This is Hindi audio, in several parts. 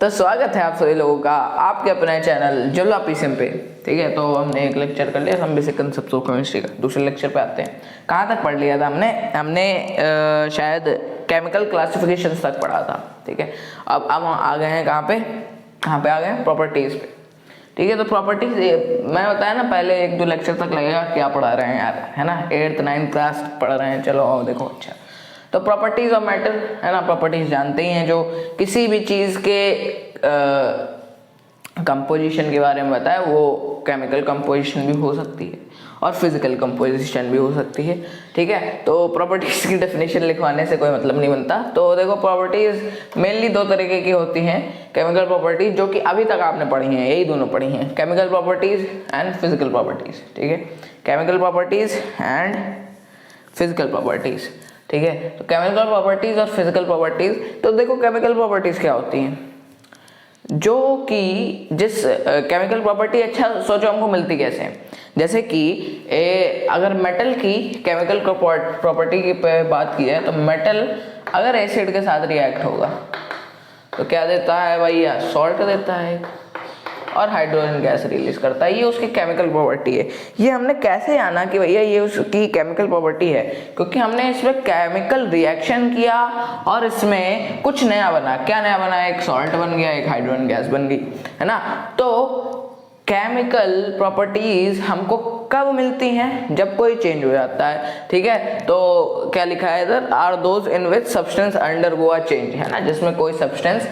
तो स्वागत है आप सभी लोगों का आपके अपने चैनल जुल्ला पीसीएम पे। ठीक है, तो हमने एक लेक्चर कर लिया, हम बेसिक कंसेप्ट्स ऑफ केमिस्ट्री का। दूसरे लेक्चर पे आते हैं। कहाँ तक पढ़ लिया था हमने शायद केमिकल क्लासिफिकेशंस तक पढ़ा था। ठीक है, अब हम आ गए हैं कहाँ पे आ गए हैं, प्रॉपर्टीज़ पे। ठीक है, तो प्रॉपर्टीज मैं बताया ना पहले एक दो लेक्चर तक लगेगा क्या पढ़ा रहे हैं यार, है ना। 8th 9th क्लास पढ़ रहे हैं, चलो आओ देखो। अच्छा, तो प्रॉपर्टीज ऑफ मैटर, है ना। प्रॉपर्टीज जानते ही हैं, जो किसी भी चीज़ के कंपोजिशन के बारे में बताया। वो केमिकल कंपोजिशन भी हो सकती है और फिजिकल कंपोजिशन भी हो सकती है। ठीक है, तो प्रॉपर्टीज की डेफिनेशन लिखवाने से कोई मतलब नहीं बनता। तो देखो, प्रॉपर्टीज मेनली दो तरीके की होती हैं। केमिकल प्रॉपर्टीज, जो कि अभी तक आपने पढ़ी हैं, यही दोनों पढ़ी हैं, chemical properties and physical properties. ठीक है, chemical properties and physical properties. ठीक है, तो केमिकल प्रॉपर्टीज और फिजिकल प्रॉपर्टीज। तो देखो, केमिकल प्रॉपर्टीज क्या होती हैं, जो कि जिस केमिकल प्रॉपर्टी, अच्छा सोचो हमको मिलती कैसे है। जैसे कि अगर मेटल की केमिकल प्रॉपर्टी की पे बात की है, तो मेटल अगर एसिड के साथ रिएक्ट होगा तो क्या देता है भैया, सॉल्ट देता है और हाइड्रोजन गैस रिलीज करता है। ये उसकी केमिकल प्रॉपर्टी है। ये हमने कैसे जाना कि भैया ये उसकी केमिकल प्रॉपर्टी है, क्योंकि हमने इसमें केमिकल रिएक्शन किया और इसमें कुछ नया बना। क्या नया बना, एक सॉल्ट बन गया, एक हाइड्रोजन गैस बन गई, है ना। तो केमिकल प्रॉपर्टीज हमको कब मिलती हैं, जब कोई चेंज हो जाता है। ठीक है, तो क्या लिखा है इधर, are those in which substance undergo a change, है ना। जिसमें कोई सब्सटेंस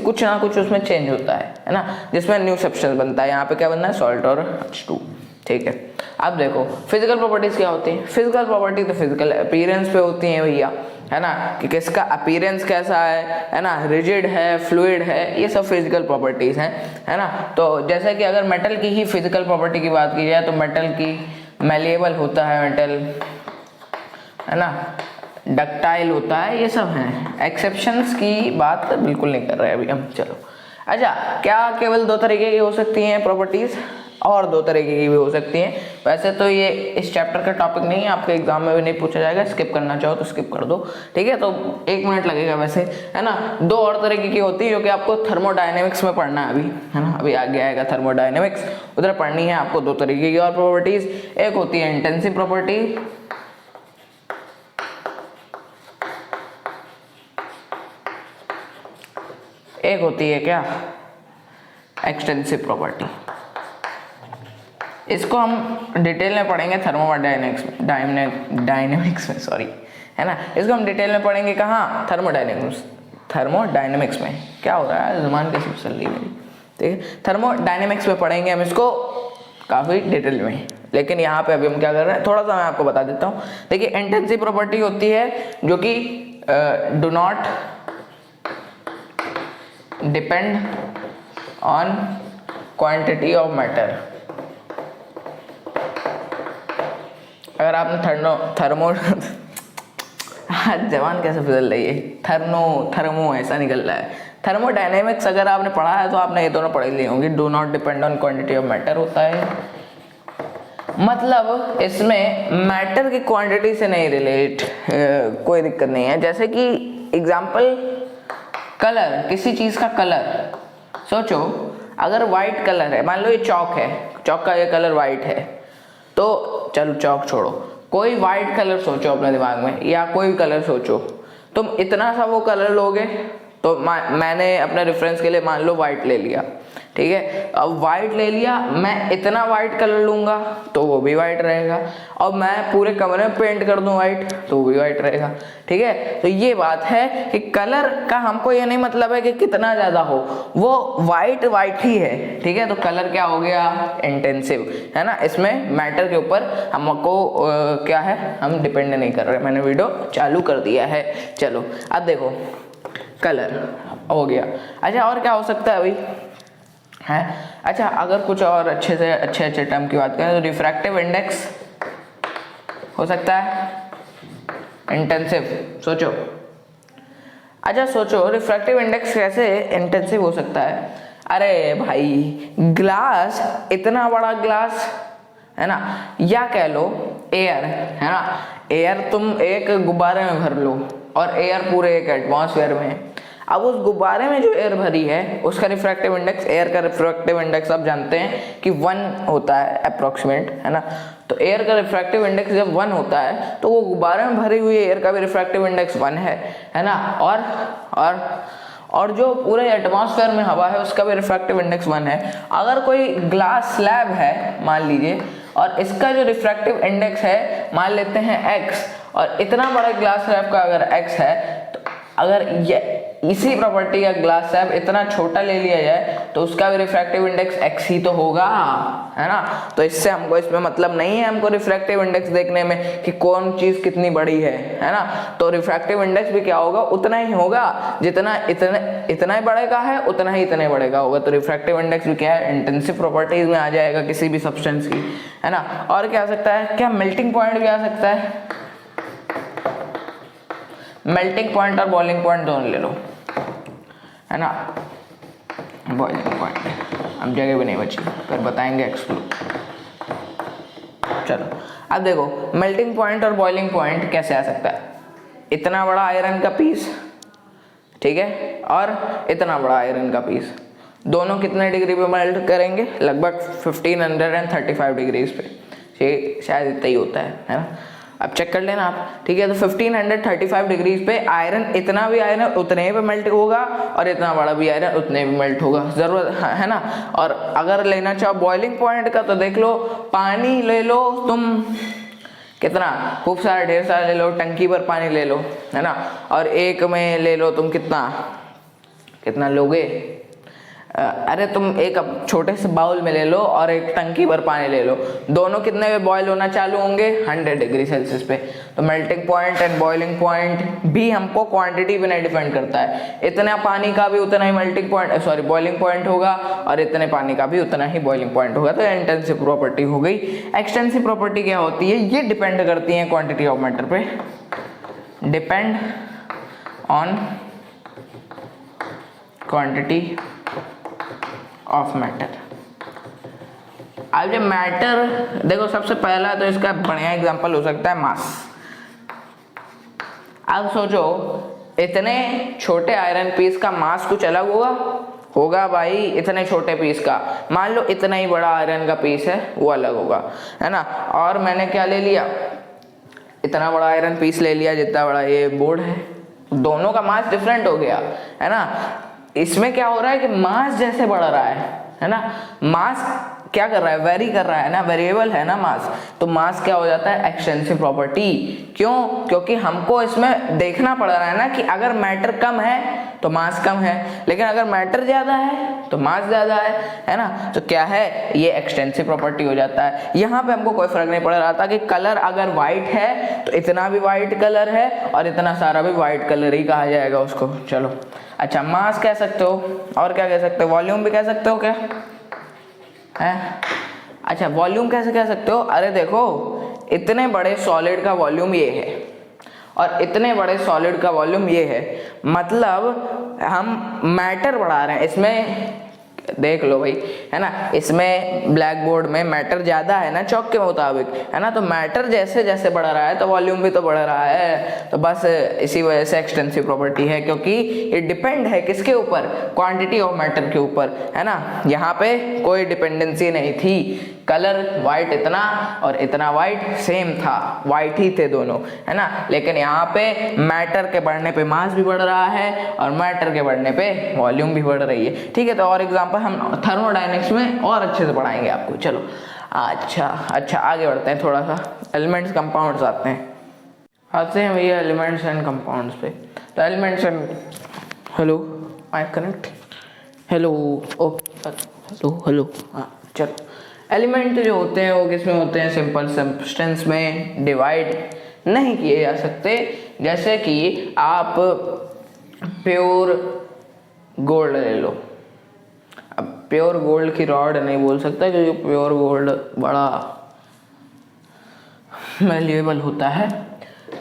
कुछ ना कुछ उसमें चेंज होता है ना, जिसमें न्यू सब्सटेंस बनता है। यहाँ पे क्या बनना है, सॉल्ट और H2। ठीक है, अब देखो फिजिकल प्रॉपर्टीज क्या होती हैं। फिजिकल प्रॉपर्टी तो फिजिकल अपीयरेंस पे होती हैं भैया, है ना, कि किसका अपीयरेंस कैसा है ना, रिजिड है, फ्लूइड है, ये सब फिजिकल प्रॉपर्टीज हैं, है ना। तो जैसे कि अगर मेटल की ही फिजिकल प्रॉपर्टी की बात की जाए, तो मेटल की मैलिएबल होता है मेटल, है ना, डक्टाइल होता है, ये सब हैं। एक्सेप्शंस की बात बिल्कुल नहीं कर रहे अभी हम। चलो, अच्छा, क्या केवल दो तरीके की हो सकती हैं प्रॉपर्टीज, और दो तरीके की भी हो सकती हैं। वैसे तो ये इस चैप्टर का टॉपिक नहीं है, आपके एग्जाम में भी नहीं पूछा जाएगा, स्किप करना चाहो तो स्किप कर दो। ठीक है, तो 1 मिनट लगेगा वैसे, है ना। दो और तरीके की होती है, जो कि आपको थर्मोडायनेमिक्स में पढ़ना है अभी, है ना। अभी आगे आएगा थर्मोडायनेमिक्स, उधर पढ़नी है आपको दो तरीके की और प्रॉपर्टीज। एक होती है इंटेंसिव प्रॉपर्टी, एक होती है क्या, एक्सटेंसिव प्रॉपर्टी। इसको हम डिटेल में पढ़ेंगे डायनेमिक्स में, सॉरी, है ना। इसको हम डिटेल में पढ़ेंगे कहाँ, थर्मोडायनेमिक्स में। क्या हो रहा है, जुबान कैसे चल रही है मेरी। ठीक है, थर्मोडायनेमिक्स में पढ़ेंगे हम इसको काफ़ी डिटेल में। लेकिन यहाँ पे अभी हम क्या कर रहे हैं, थोड़ा सा मैं आपको बता देता हूँ। देखिए, इंटेंसिव प्रॉपर्टी होती है जो कि do not depend on quantity of matter. अगर आपने थर्मो जवान कैसे बदल रही है, थर्मो ऐसा निकल रहा है। थर्मोडायनेमिक्स अगर आपने पढ़ा है तो आपने ये दोनों पढ़ लिए होंगे। Do not depend on quantity of matter होता है, मतलब इसमें मैटर की क्वांटिटी से नहीं रिलेट, कोई दिक्कत नहीं है। जैसे कि एग्जांपल, कलर, किसी चीज का कलर सोचो, अगर वाइट कलर है, मान लो ये चौक है, चौक का ये कलर वाइट है, तो चलो चौक छोड़ो, कोई वाइट कलर सोचो अपने दिमाग में, या कोई भी कलर सोचो, तुम इतना सा वो कलर लोगे। तो मैंने अपने रेफरेंस के लिए मान लो वाइट ले लिया। ठीक है, अब वाइट ले लिया, मैं इतना वाइट कलर लूंगा तो वो भी वाइट रहेगा, और मैं पूरे कमरे में पेंट कर दूं वाइट तो वो भी वाइट रहेगा। ठीक है, तो ये बात है कि कलर का हमको ये नहीं मतलब है कि कितना ज्यादा हो, वो वाइट ही है। ठीक है, तो कलर क्या हो गया, इंटेंसिव, है ना। इसमें मैटर के ऊपर हमको क्या है, हम डिपेंड नहीं कर रहे। मैंने वीडियो चालू कर दिया है। चलो, अब देखो, कलर हो गया। अच्छा, और क्या हो सकता है अभी, है। अच्छा, अगर कुछ और अच्छे टर्म की बात करें तो रिफ्रैक्टिव इंडेक्स हो सकता है, इंटेंसिव। सोचो, अच्छा सोचो, रिफ्रैक्टिव इंडेक्स कैसे इंटेंसिव हो सकता है। अरे भाई, ग्लास, इतना बड़ा ग्लास, है ना, या कह लो एयर, है ना। एयर तुम एक गुब्बारे में भर लो और एयर पूरे एक एटमॉस्फेयर में। अब उस गुब्बारे में जो एयर भरी है उसका रिफ्रैक्टिव इंडेक्स, एयर का रिफ्रैक्टिव इंडेक्स आप जानते हैं कि 1 होता है अप्रोक्सीमेट, है ना। तो एयर का रिफ्रैक्टिव इंडेक्स जब 1 होता है तो वो गुब्बारे में भरी हुई एयर का भी रिफ्रैक्टिव इंडेक्स 1 है ना। और जो पूरे एटमॉस्फेयर में हवा है उसका भी रिफ्रैक्टिव इंडेक्स 1 है। अगर कोई ग्लास स्लैब है मान लीजिए और इसका जो रिफ्रैक्टिव इंडेक्स है मान लेते हैं x, और इतना बड़ा ग्लास स्लैब का अगर x है तो अगर ये इसी प्रॉपर्टी का ग्लास स्लैब इतना छोटा ले लिया जाए तो उसका भी रिफ्रैक्टिव इंडेक्स x ही तो होगा, है ना। तो इससे हमको इसमें मतलब नहीं है हमको रिफ्रैक्टिव इंडेक्स देखने में कि कौन चीज कितनी बड़ी है ना। तो रिफ्रैक्टिव इंडेक्स भी क्या होगा, उतना ही होगा जितना इतना ही बड़े का है उतना ही इतने बड़े का होगा। तो रिफ्रैक्टिव इंडेक्स भी क्या है, इंटेंसिव प्रॉपर्टीज में आ जाएगा किसी भी सब्सटेंस की, है ना। और क्या आ सकता है, क्या मेल्टिंग पॉइंट भी आ सकता है, मेल्टिंग पॉइंट और बॉइलिंग पॉइंट दोनों ले लो, है ना। बॉइलिंग पॉइंट अब जगह भी नहीं बची, फिर बताएंगे एक्सप्लोर। चलो अब देखो मेल्टिंग पॉइंट और बॉइलिंग पॉइंट कैसे आ सकता है। इतना बड़ा आयरन का पीस, ठीक है, और इतना बड़ा आयरन का पीस, दोनों कितने डिग्री पे मेल्ट करेंगे, लगभग 1535 डिग्रीज पे, शायद इतना ही होता है ना। अब चेक कर लेना आप, ठीक है। तो 1535 डिग्रीज पे आयरन, इतना भी आयरन उतने पे मेल्ट होगा और इतना बड़ा भी आयरन उतने पे मेल्ट होगा, जरूरत है ना। और अगर लेना चाहो बॉइलिंग पॉइंट का तो देख लो, पानी ले लो तुम, कितना खूब सारा ढेर सारा ले लो, टंकी पर पानी ले लो, है ना। और एक में ले लो तुम कितना लोगे, अरे तुम एक छोटे से बाउल में ले लो और एक टंकी भर पानी ले लो, दोनों कितने पे बॉयल होना चालू होंगे, 100 डिग्री सेल्सियस पे। तो melting point and boiling point भी हमको क्वांटिटी पे नहीं डिपेंड करता है, इतना पानी का भी उतना ही मेल्टिंग पॉइंट बॉइलिंग पॉइंट होगा और इतने पानी का भी उतना ही बॉइलिंग पॉइंट होगा। तो इंटेंसिव प्रॉपर्टी हो गई। एक्सटेंसिव प्रॉपर्टी क्या होती है, ये डिपेंड करती है क्वांटिटी ऑफ मैटर पे, depend on quantity of matter. अब जब मैटर देखो, सबसे पहला तो इसका बढ़िया एग्जांपल हो सकता है मास। अब सोचो इतने छोटे आयरन पीस का मास कुछ अलग होगा भाई, इतने छोटे पीस का, मान लो इतना ही बड़ा आयरन का पीस है वो अलग होगा, है ना। और मैंने क्या ले लिया, इतना बड़ा आयरन पीस ले लिया जितना बड़ा ये बोर्ड है, दोनों का मास डिफरेंट हो गया, है ना। इसमें क्या हो रहा है कि मास जैसे बढ़ रहा है ना, मास क्या कर रहा है, वेरी कर रहा है ना, वेरिएबल है ना मास। तो मास क्या हो जाता है, एक्सटेंसिव प्रॉपर्टी। क्यों, क्योंकि हमको इसमें देखना पड़ रहा है ना कि अगर मैटर कम है तो मास कम है, लेकिन अगर मैटर ज्यादा है तो मास ज्यादा है ना। तो क्या है, ये एक्सटेंसिव प्रॉपर्टी हो जाता है। यहाँ पे हमको कोई फर्क नहीं पड़ रहा था कि कलर अगर व्हाइट है तो इतना भी व्हाइट कलर है और इतना सारा भी व्हाइट कलर ही कहा जाएगा उसको। चलो अच्छा, मास कह सकते हो, और क्या कह सकते हो, वॉल्यूम भी कह सकते हो क्या है। अच्छा वॉल्यूम कैसे कह सकते हो, अरे देखो इतने बड़े सॉलिड का वॉल्यूम ये है और इतने बड़े सॉलिड का वॉल्यूम ये है, मतलब हम मैटर बढ़ा रहे हैं इसमें। देख लो भाई, है ना, इसमें ब्लैक बोर्ड में मैटर ज्यादा है ना चौक के मुताबिक, है ना। तो मैटर जैसे जैसे बढ़ रहा है तो वॉल्यूम भी तो बढ़ रहा है। तो बस इसी वजह से एक्सटेंसिव प्रॉपर्टी है, क्योंकि ये डिपेंड है किसके ऊपर, क्वांटिटी ऑफ मैटर के ऊपर, है ना। यहाँ पे कोई डिपेंडेंसी नहीं थी, कलर वाइट इतना और इतना वाइट सेम था, वाइट ही थे दोनों, है ना। लेकिन यहाँ पे मैटर के बढ़ने पे मास भी बढ़ रहा है और मैटर के बढ़ने पे वॉल्यूम भी बढ़ रही है, ठीक है। तो और एग्जांपल हम थर्मोडायनेमिक्स में और अच्छे से पढ़ाएंगे आपको। चलो अच्छा आगे बढ़ते हैं, थोड़ा सा एलिमेंट्स कंपाउंड्स आते हैं भैया एलिमेंट्स एंड कंपाउंड्स पे। तो elements and hello mike connect, hello हाँ चलो। एलिमेंट जो होते हैं वो किस में होते हैं, सिंपल सब्सटेंस में डिवाइड नहीं किए जा सकते। जैसे कि आप प्योर गोल्ड ले लो, अब प्योर गोल्ड की रॉड नहीं बोल सकता क्योंकि प्योर गोल्ड बड़ा वैल्यूएबल होता है।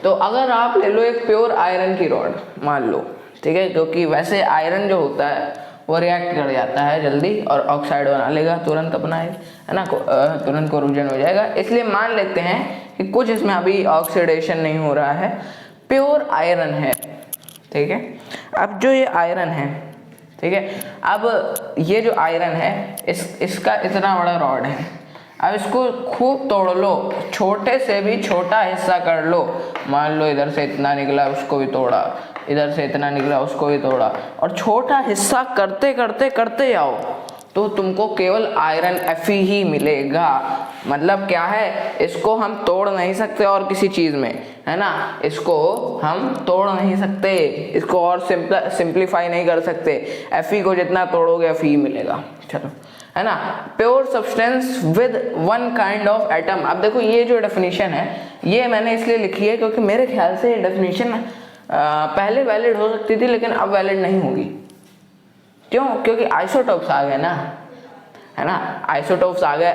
तो अगर आप ले लो एक प्योर आयरन की रॉड मान लो, ठीक है, क्योंकि वैसे आयरन जो होता है वो रिएक्ट कर जाता है जल्दी और ऑक्साइड बना लेगा तुरंत अपना, है ना, तुरंत कोरोजन हो जाएगा। इसलिए मान लेते हैं कि कुछ इसमें अभी ऑक्सीडेशन नहीं हो रहा है, प्योर आयरन है, ठीक है। अब जो ये आयरन है, ठीक है, अब ये जो आयरन है इसका इतना बड़ा रॉड है, अब इसको खूब तोड़ लो, छोटे से भी छोटा हिस्सा कर लो, मान लो इधर से इतना निकला उसको भी तोड़ा, इधर से इतना निकला उसको भी तोड़ा, और छोटा हिस्सा करते करते करते जाओ तो तुमको केवल आयरन Fe ही मिलेगा। मतलब क्या है, इसको हम तोड़ नहीं सकते और किसी चीज में, है ना, इसको हम तोड़ नहीं सकते, इसको और सिंप्लीफाई नहीं कर सकते। Fe को जितना तोड़ोगे Fe ही मिलेगा। चलो, है ना, pure substance with one kind of atom. अब देखो ये जो डेफिनेशन है ये मैंने इसलिए लिखी है क्योंकि मेरे ख्याल से ये डेफिनेशन पहले वैलिड हो सकती थी लेकिन अब वैलिड नहीं होगी। क्यों? क्योंकि आइसोटोप्स आ गए ना, है ना, आइसोटोप्स आ गए।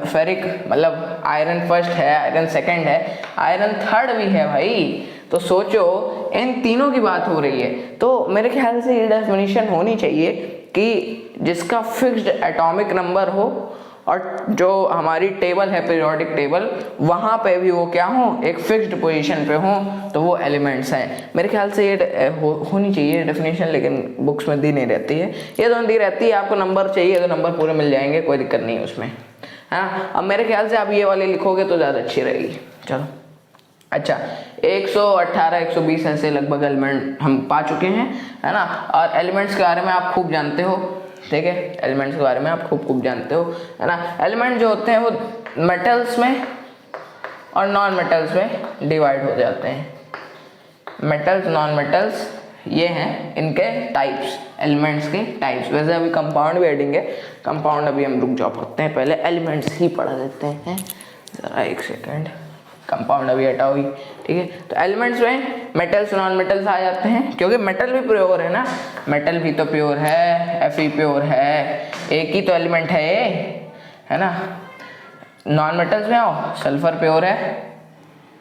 फेरिक मतलब आयरन फर्स्ट है, आयरन सेकंड है, आयरन थर्ड भी है भाई। तो सोचो इन तीनों की बात हो रही है, तो मेरे ख्याल से ये डेफिनेशन होनी चाहिए कि जिसका फिक्स्ड एटॉमिक नंबर हो और जो हमारी टेबल है पीरियोडिक टेबल वहाँ पे भी वो क्या हो, एक फिक्स्ड पोजीशन पे हो, तो वो एलिमेंट्स हैं। मेरे ख्याल से ये होनी चाहिए डेफिनेशन, लेकिन बुक्स में दी नहीं रहती है। ये दोनों दी रहती है, आपको नंबर चाहिए तो नंबर पूरे मिल जाएंगे, कोई दिक्कत नहीं है उसमें, है ना। अब मेरे ख्याल से आप ये वाले लिखोगे तो ज़्यादा अच्छी रहेगी। चलो अच्छा, 118 120 ऐसे लगभग एलिमेंट हम पा चुके हैं, है ना। और एलिमेंट्स के बारे में आप खूब जानते हो, ठीक है, एलिमेंट्स के बारे में आप खूब जानते हो, है ना। एलिमेंट जो होते हैं वो मेटल्स में और नॉन मेटल्स में डिवाइड हो जाते हैं। मेटल्स, नॉन मेटल्स, ये हैं इनके टाइप्स, एलिमेंट्स के टाइप्स। वैसे अभी कंपाउंड भी एडिंग है, कंपाउंड अभी हम रुक जाओ पढ़ते हैं, पहले एलिमेंट्स ही पढ़ देते हैं। ज़रा एक सेकेंड, कंपाउंड अभी हटाओ ही, ठीक है। तो एलिमेंट्स में मेटल्स, नॉन मेटल्स आ जाते हैं, क्योंकि मेटल भी प्योर है ना, मेटल भी तो प्योर है, Fe प्योर है, एक ही तो एलिमेंट है ये, है ना। नॉन मेटल्स में आओ, सल्फर प्योर है,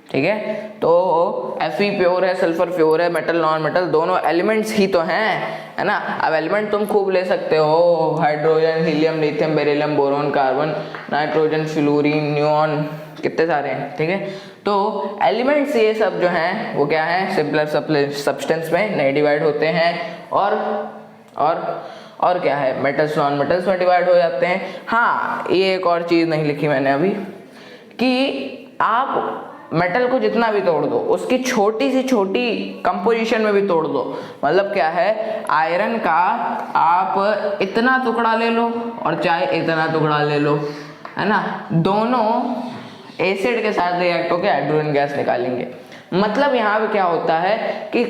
ठीक है, तो Fe प्योर है, सल्फर प्योर है, मेटल नॉन मेटल दोनों एलिमेंट्स ही तो हैं, है ना। अब एलिमेंट तुम खूब ले सकते हो, hydrogen, helium, lithium, beryllium, boron, carbon, nitrogen, fluorine, neon, कितने सारे हैं, ठीक है। तो एलिमेंट्स ये सब जो हैं वो क्या है, सिंपलर सब्सटेंस में नहीं डिवाइड होते हैं, और क्या है, मेटल्स, नॉन मेटल्स में डिवाइड हो जाते हैं। हाँ, ये एक और चीज़ नहीं लिखी मैंने अभी, कि आप मेटल को जितना भी तोड़ दो, उसकी छोटी सी छोटी कंपोजिशन में भी तोड़ दो, मतलब क्या है, आयरन का आप इतना टुकड़ा ले लो और चाहे इतना टुकड़ा ले लो, है ना, दोनों एसिड के साथ रिएक्ट होकर हाइड्रोजन गैस निकालेंगे। मतलब यहाँ पे क्या होता है कि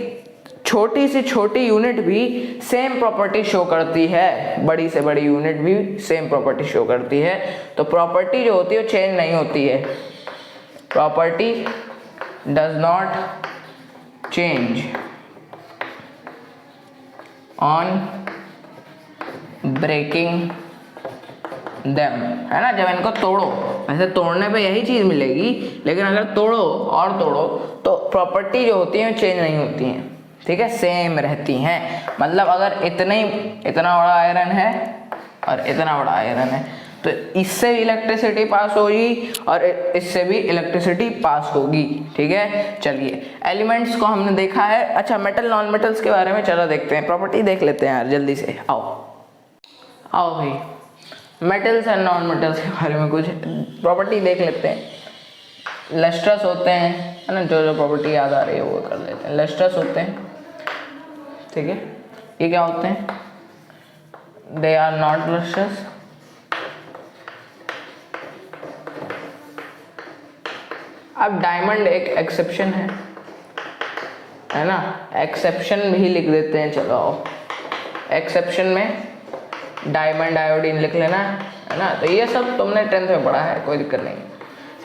छोटी से छोटी यूनिट भी सेम प्रॉपर्टी शो करती है, बड़ी से बड़ी यूनिट भी सेम प्रॉपर्टी शो करती है। तो प्रॉपर्टी जो होती है वो चेंज नहीं होती है, property does not change on breaking them, है ना। जब इनको तोड़ो, वैसे तोड़ने पे यही चीज़ मिलेगी, लेकिन अगर तोड़ो और तोड़ो तो प्रॉपर्टी जो होती है चेंज नहीं होती हैं, ठीक है, सेम रहती हैं। मतलब अगर इतना बड़ा आयरन है और इतना बड़ा आयरन है तो इससे भी इलेक्ट्रिसिटी पास होगी और इससे भी इलेक्ट्रिसिटी पास होगी, ठीक है। चलिए एलिमेंट्स को हमने देखा है। अच्छा, मेटल नॉन मेटल्स के बारे में चलो देखते हैं, प्रॉपर्टी देख लेते हैं यार जल्दी से। आओ भाई, मेटल्स एंड नॉन मेटल्स के बारे में कुछ प्रॉपर्टी देख लेते हैं। लस्ट्रस होते हैं, है ना, जो प्रॉपर्टी याद आ रही है वो कर लेते हैं। लस्ट्रस होते हैं, ठीक है। ये क्या होते हैं, दे आर नॉट लस्ट्रस। अब डायमंड एक एक्सेप्शन है ना, एक्सेप्शन भी लिख देते हैं। चलो एक्सेप्शन में डायमंड, आयोडीन लिख लेना, है ना। तो ये सब तुमने 10th में पढ़ा है, कोई दिक्कत नहीं,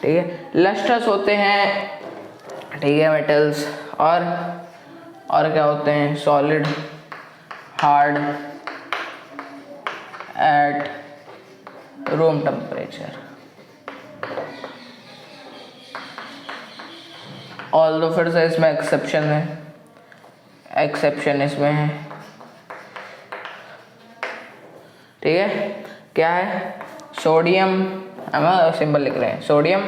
ठीक है। लस्ट्रस होते हैं, ठीक है, मेटल्स। और क्या होते हैं, solid, hard at room temperature. Although फिर से इसमें एक्सेप्शन है, एक्सेप्शन इसमें है, ठीक है। क्या है, सोडियम, हम सिंबल लिख रहे हैं, सोडियम,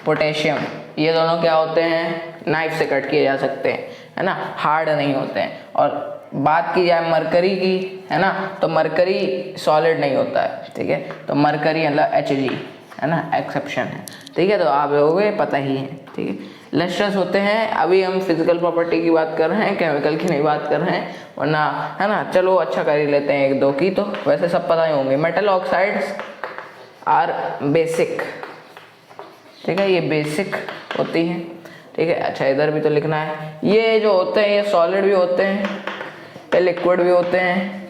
पोटेशियम, ये दोनों क्या होते हैं, नाइफ से कट किए जा सकते हैं, है ना, हार्ड नहीं होते हैं। और बात की जाए मरकरी की, है ना, तो मरकरी सॉलिड नहीं होता है, ठीक है, तो मरकरी मतलब Hg, है ना, एक्सेप्शन है, ठीक है, तो आप लोगों को पता ही है, ठीक है। लस्ट्रस होते हैं, अभी हम फिजिकल प्रॉपर्टी की बात कर रहे हैं, केमिकल की नहीं बात कर रहे हैं, वरना है ना, चलो अच्छा कर ही लेते हैं एक दो की, तो वैसे सब पता ही होंगे। मेटल ऑक्साइड्स आर बेसिक, ठीक है, ये बेसिक होती हैं, ठीक है। अच्छा इधर भी तो लिखना है, ये जो होते हैं ये सॉलिड भी होते हैं, ये लिक्विड भी होते हैं,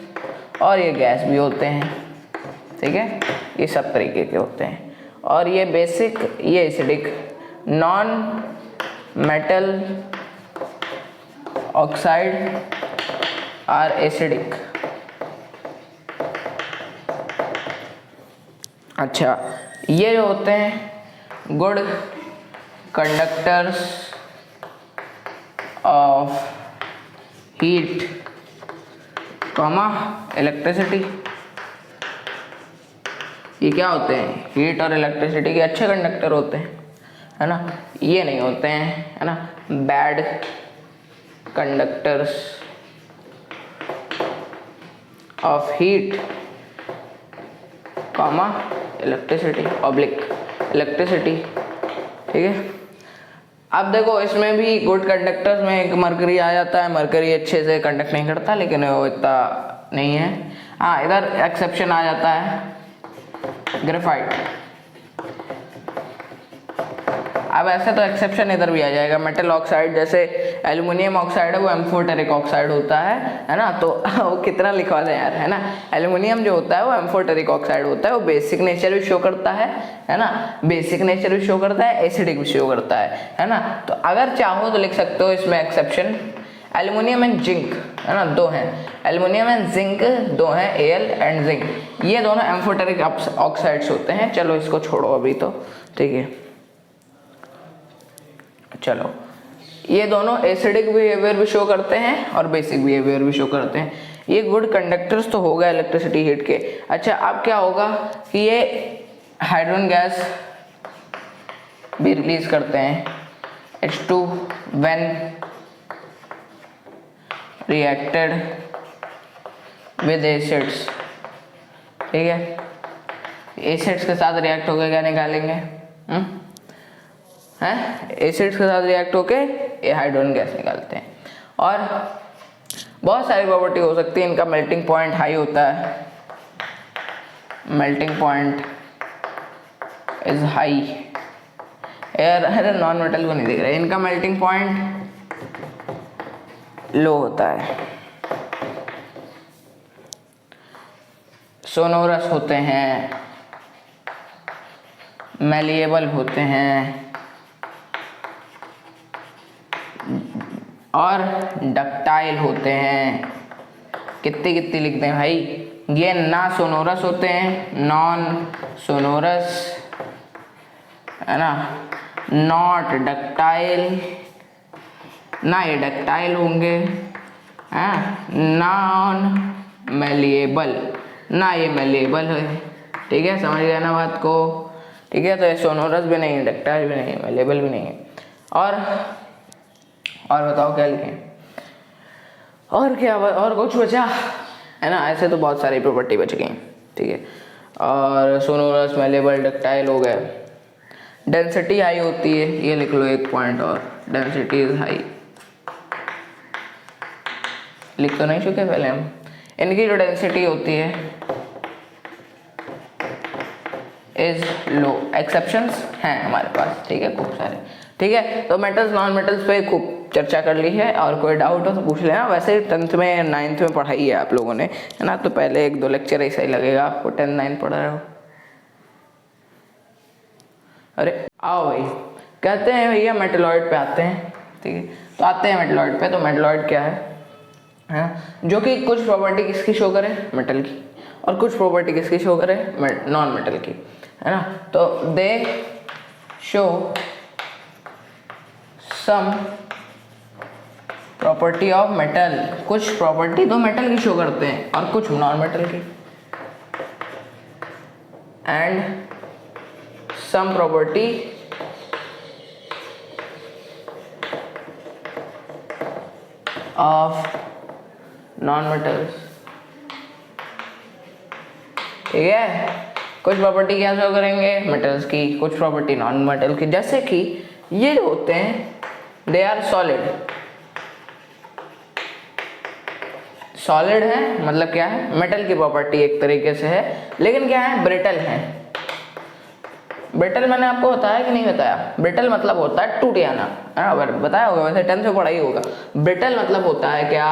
और ये गैस भी होते हैं, ठीक है, ये सब तरीके के होते हैं। और ये बेसिक, ये acidic, non metal oxide are acidic. अच्छा ये जो होते हैं good conductors of heat comma electricity, ये क्या होते हैं, हीट और इलेक्ट्रिसिटी के अच्छे कंडक्टर होते हैं, है ना, ये नहीं होते हैं, है ना, bad conductors of heat comma electricity oblique electricity, ठीक है। अब देखो इसमें भी गुड कंडक्टर्स में एक मरकरी आ जाता है, मरकरी अच्छे से कंडक्ट नहीं करता लेकिन वो इतना नहीं है। हाँ इधर एक्सेप्शन आ जाता है ग्रेफाइट। अब ऐसे तो एक्सेप्शन इधर भी आ जाएगा, मेटल ऑक्साइड जैसे एल्युमिनियम ऑक्साइड है वो एम्फोटेरिक ऑक्साइड होता है ना, तो वो कितना लिखवा दें यार, है ना। एल्युमिनियम जो होता है वो एम्फोटेरिक ऑक्साइड होता है, वो बेसिक नेचर भी शो करता है ना, बेसिक नेचर भी शो करता है, एसिडिक भी शो करता है ना। तो अगर चाहो तो लिख सकते हो इसमें एक्सेप्शन एल्युमिनियम एंड जिंक, है ना, दो हैं, एल्युमिनियम एंड जिंक दो हैं, Al एंड जिंक, ये दोनों एम्फोटेरिक ऑक्साइड्स होते हैं। चलो इसको छोड़ो अभी तो, ठीक है। चलो ये दोनों एसिडिक बिहेवियर भी शो करते हैं और बेसिक बिहेवियर भी शो करते हैं। ये गुड कंडक्टर्स तो हो गए इलेक्ट्रिसिटी हीट के। अच्छा अब क्या होगा कि ये हाइड्रोजन गैस भी रिलीज करते हैं H2 when reacted with acids, ठीक है, एसिड्स के साथ रिएक्ट होकर क्या निकालेंगे, हैं, एसिड्स के साथ रिएक्ट होके ये हाइड्रोजन गैस निकालते हैं। और बहुत सारी प्रॉपर्टी हो सकती है इनका। मेल्टिंग पॉइंट हाई होता है, melting point is high, air non metal को नहीं दिख रहा है, इनका मेल्टिंग पॉइंट लो होता है। सोनोरस होते हैं, मैलिएबल होते हैं और डक्टाइल होते हैं। कितने कितने लिखते हैं भाई, ये ना सोनोरस होते हैं, नॉन सोनोरस, है ना, नॉट डक्टाइल, ना ये डक्टाइल होंगे, नॉन मैलिएबल, ना ये मैलिएबल है, ठीक है, समझ गया ना बात को, ठीक है। तो ये सोनोरस भी नहीं है, डक्टाइल भी नहीं है, मैलिएबल भी नहीं है। और बताओ क्या लिखें, और क्या, और कुछ बचा, है ना, ऐसे तो बहुत सारी प्रॉपर्टी बच गई, ठीक है। और सोनोरस, मैलिएबल, डक्टाइल हो गए। डेंसिटी हाई होती है, ये लिख लो एक पॉइंट और, डेंसिटी इज हाई, लिख तो नहीं चुके पहले हम। इनकी जो डेंसिटी होती है इज लो। एक्सेप्शंस हैं हमारे पास, ठीक है, खूब सारे, ठीक है। तो मेटल्स नॉन मेटल्स पे खूब चर्चा कर ली है, और कोई डाउट हो तो पूछ लेना। वैसे 10th में 9th में पढ़ाई है आप लोगों ने, है ना, तो पहले एक दो लेक्चर ऐसा ही लगेगा आपको, 10th 9th पढ़ रहे हो। अरे आओ भाई, कहते हैं भैया मेटलॉइड पे आते हैं, ठीक है, तो आते हैं मेटलॉइड पे। तो मेटलॉइड क्या है, जो कि कुछ प्रॉपर्टी किसकी शो करे, मेटल की, और कुछ प्रॉपर्टी किसकी शो करे, नॉन मेटल की, है ना। तो दे show sum property of metal, कुछ प्रॉपर्टी तो मेटल की शो करते हैं और कुछ नॉन मेटल की, and sum property of non metals, ठीक है। कुछ प्रॉपर्टी क्या शो करेंगे मेटल्स की, कुछ प्रॉपर्टी नॉन मेटल की, जैसे कि ये जो होते हैं दे आर सॉलिड, सॉलिड है मतलब क्या है, मेटल की प्रॉपर्टी एक तरीके से है, लेकिन क्या है, ब्रिटल है। ब्रिटल मैंने आपको बताया कि नहीं बताया, ब्रिटल मतलब होता है टूट जाना, है ना, बताया होगा वैसे 10th में पढ़ा ही होगा। ब्रिटल मतलब होता है क्या,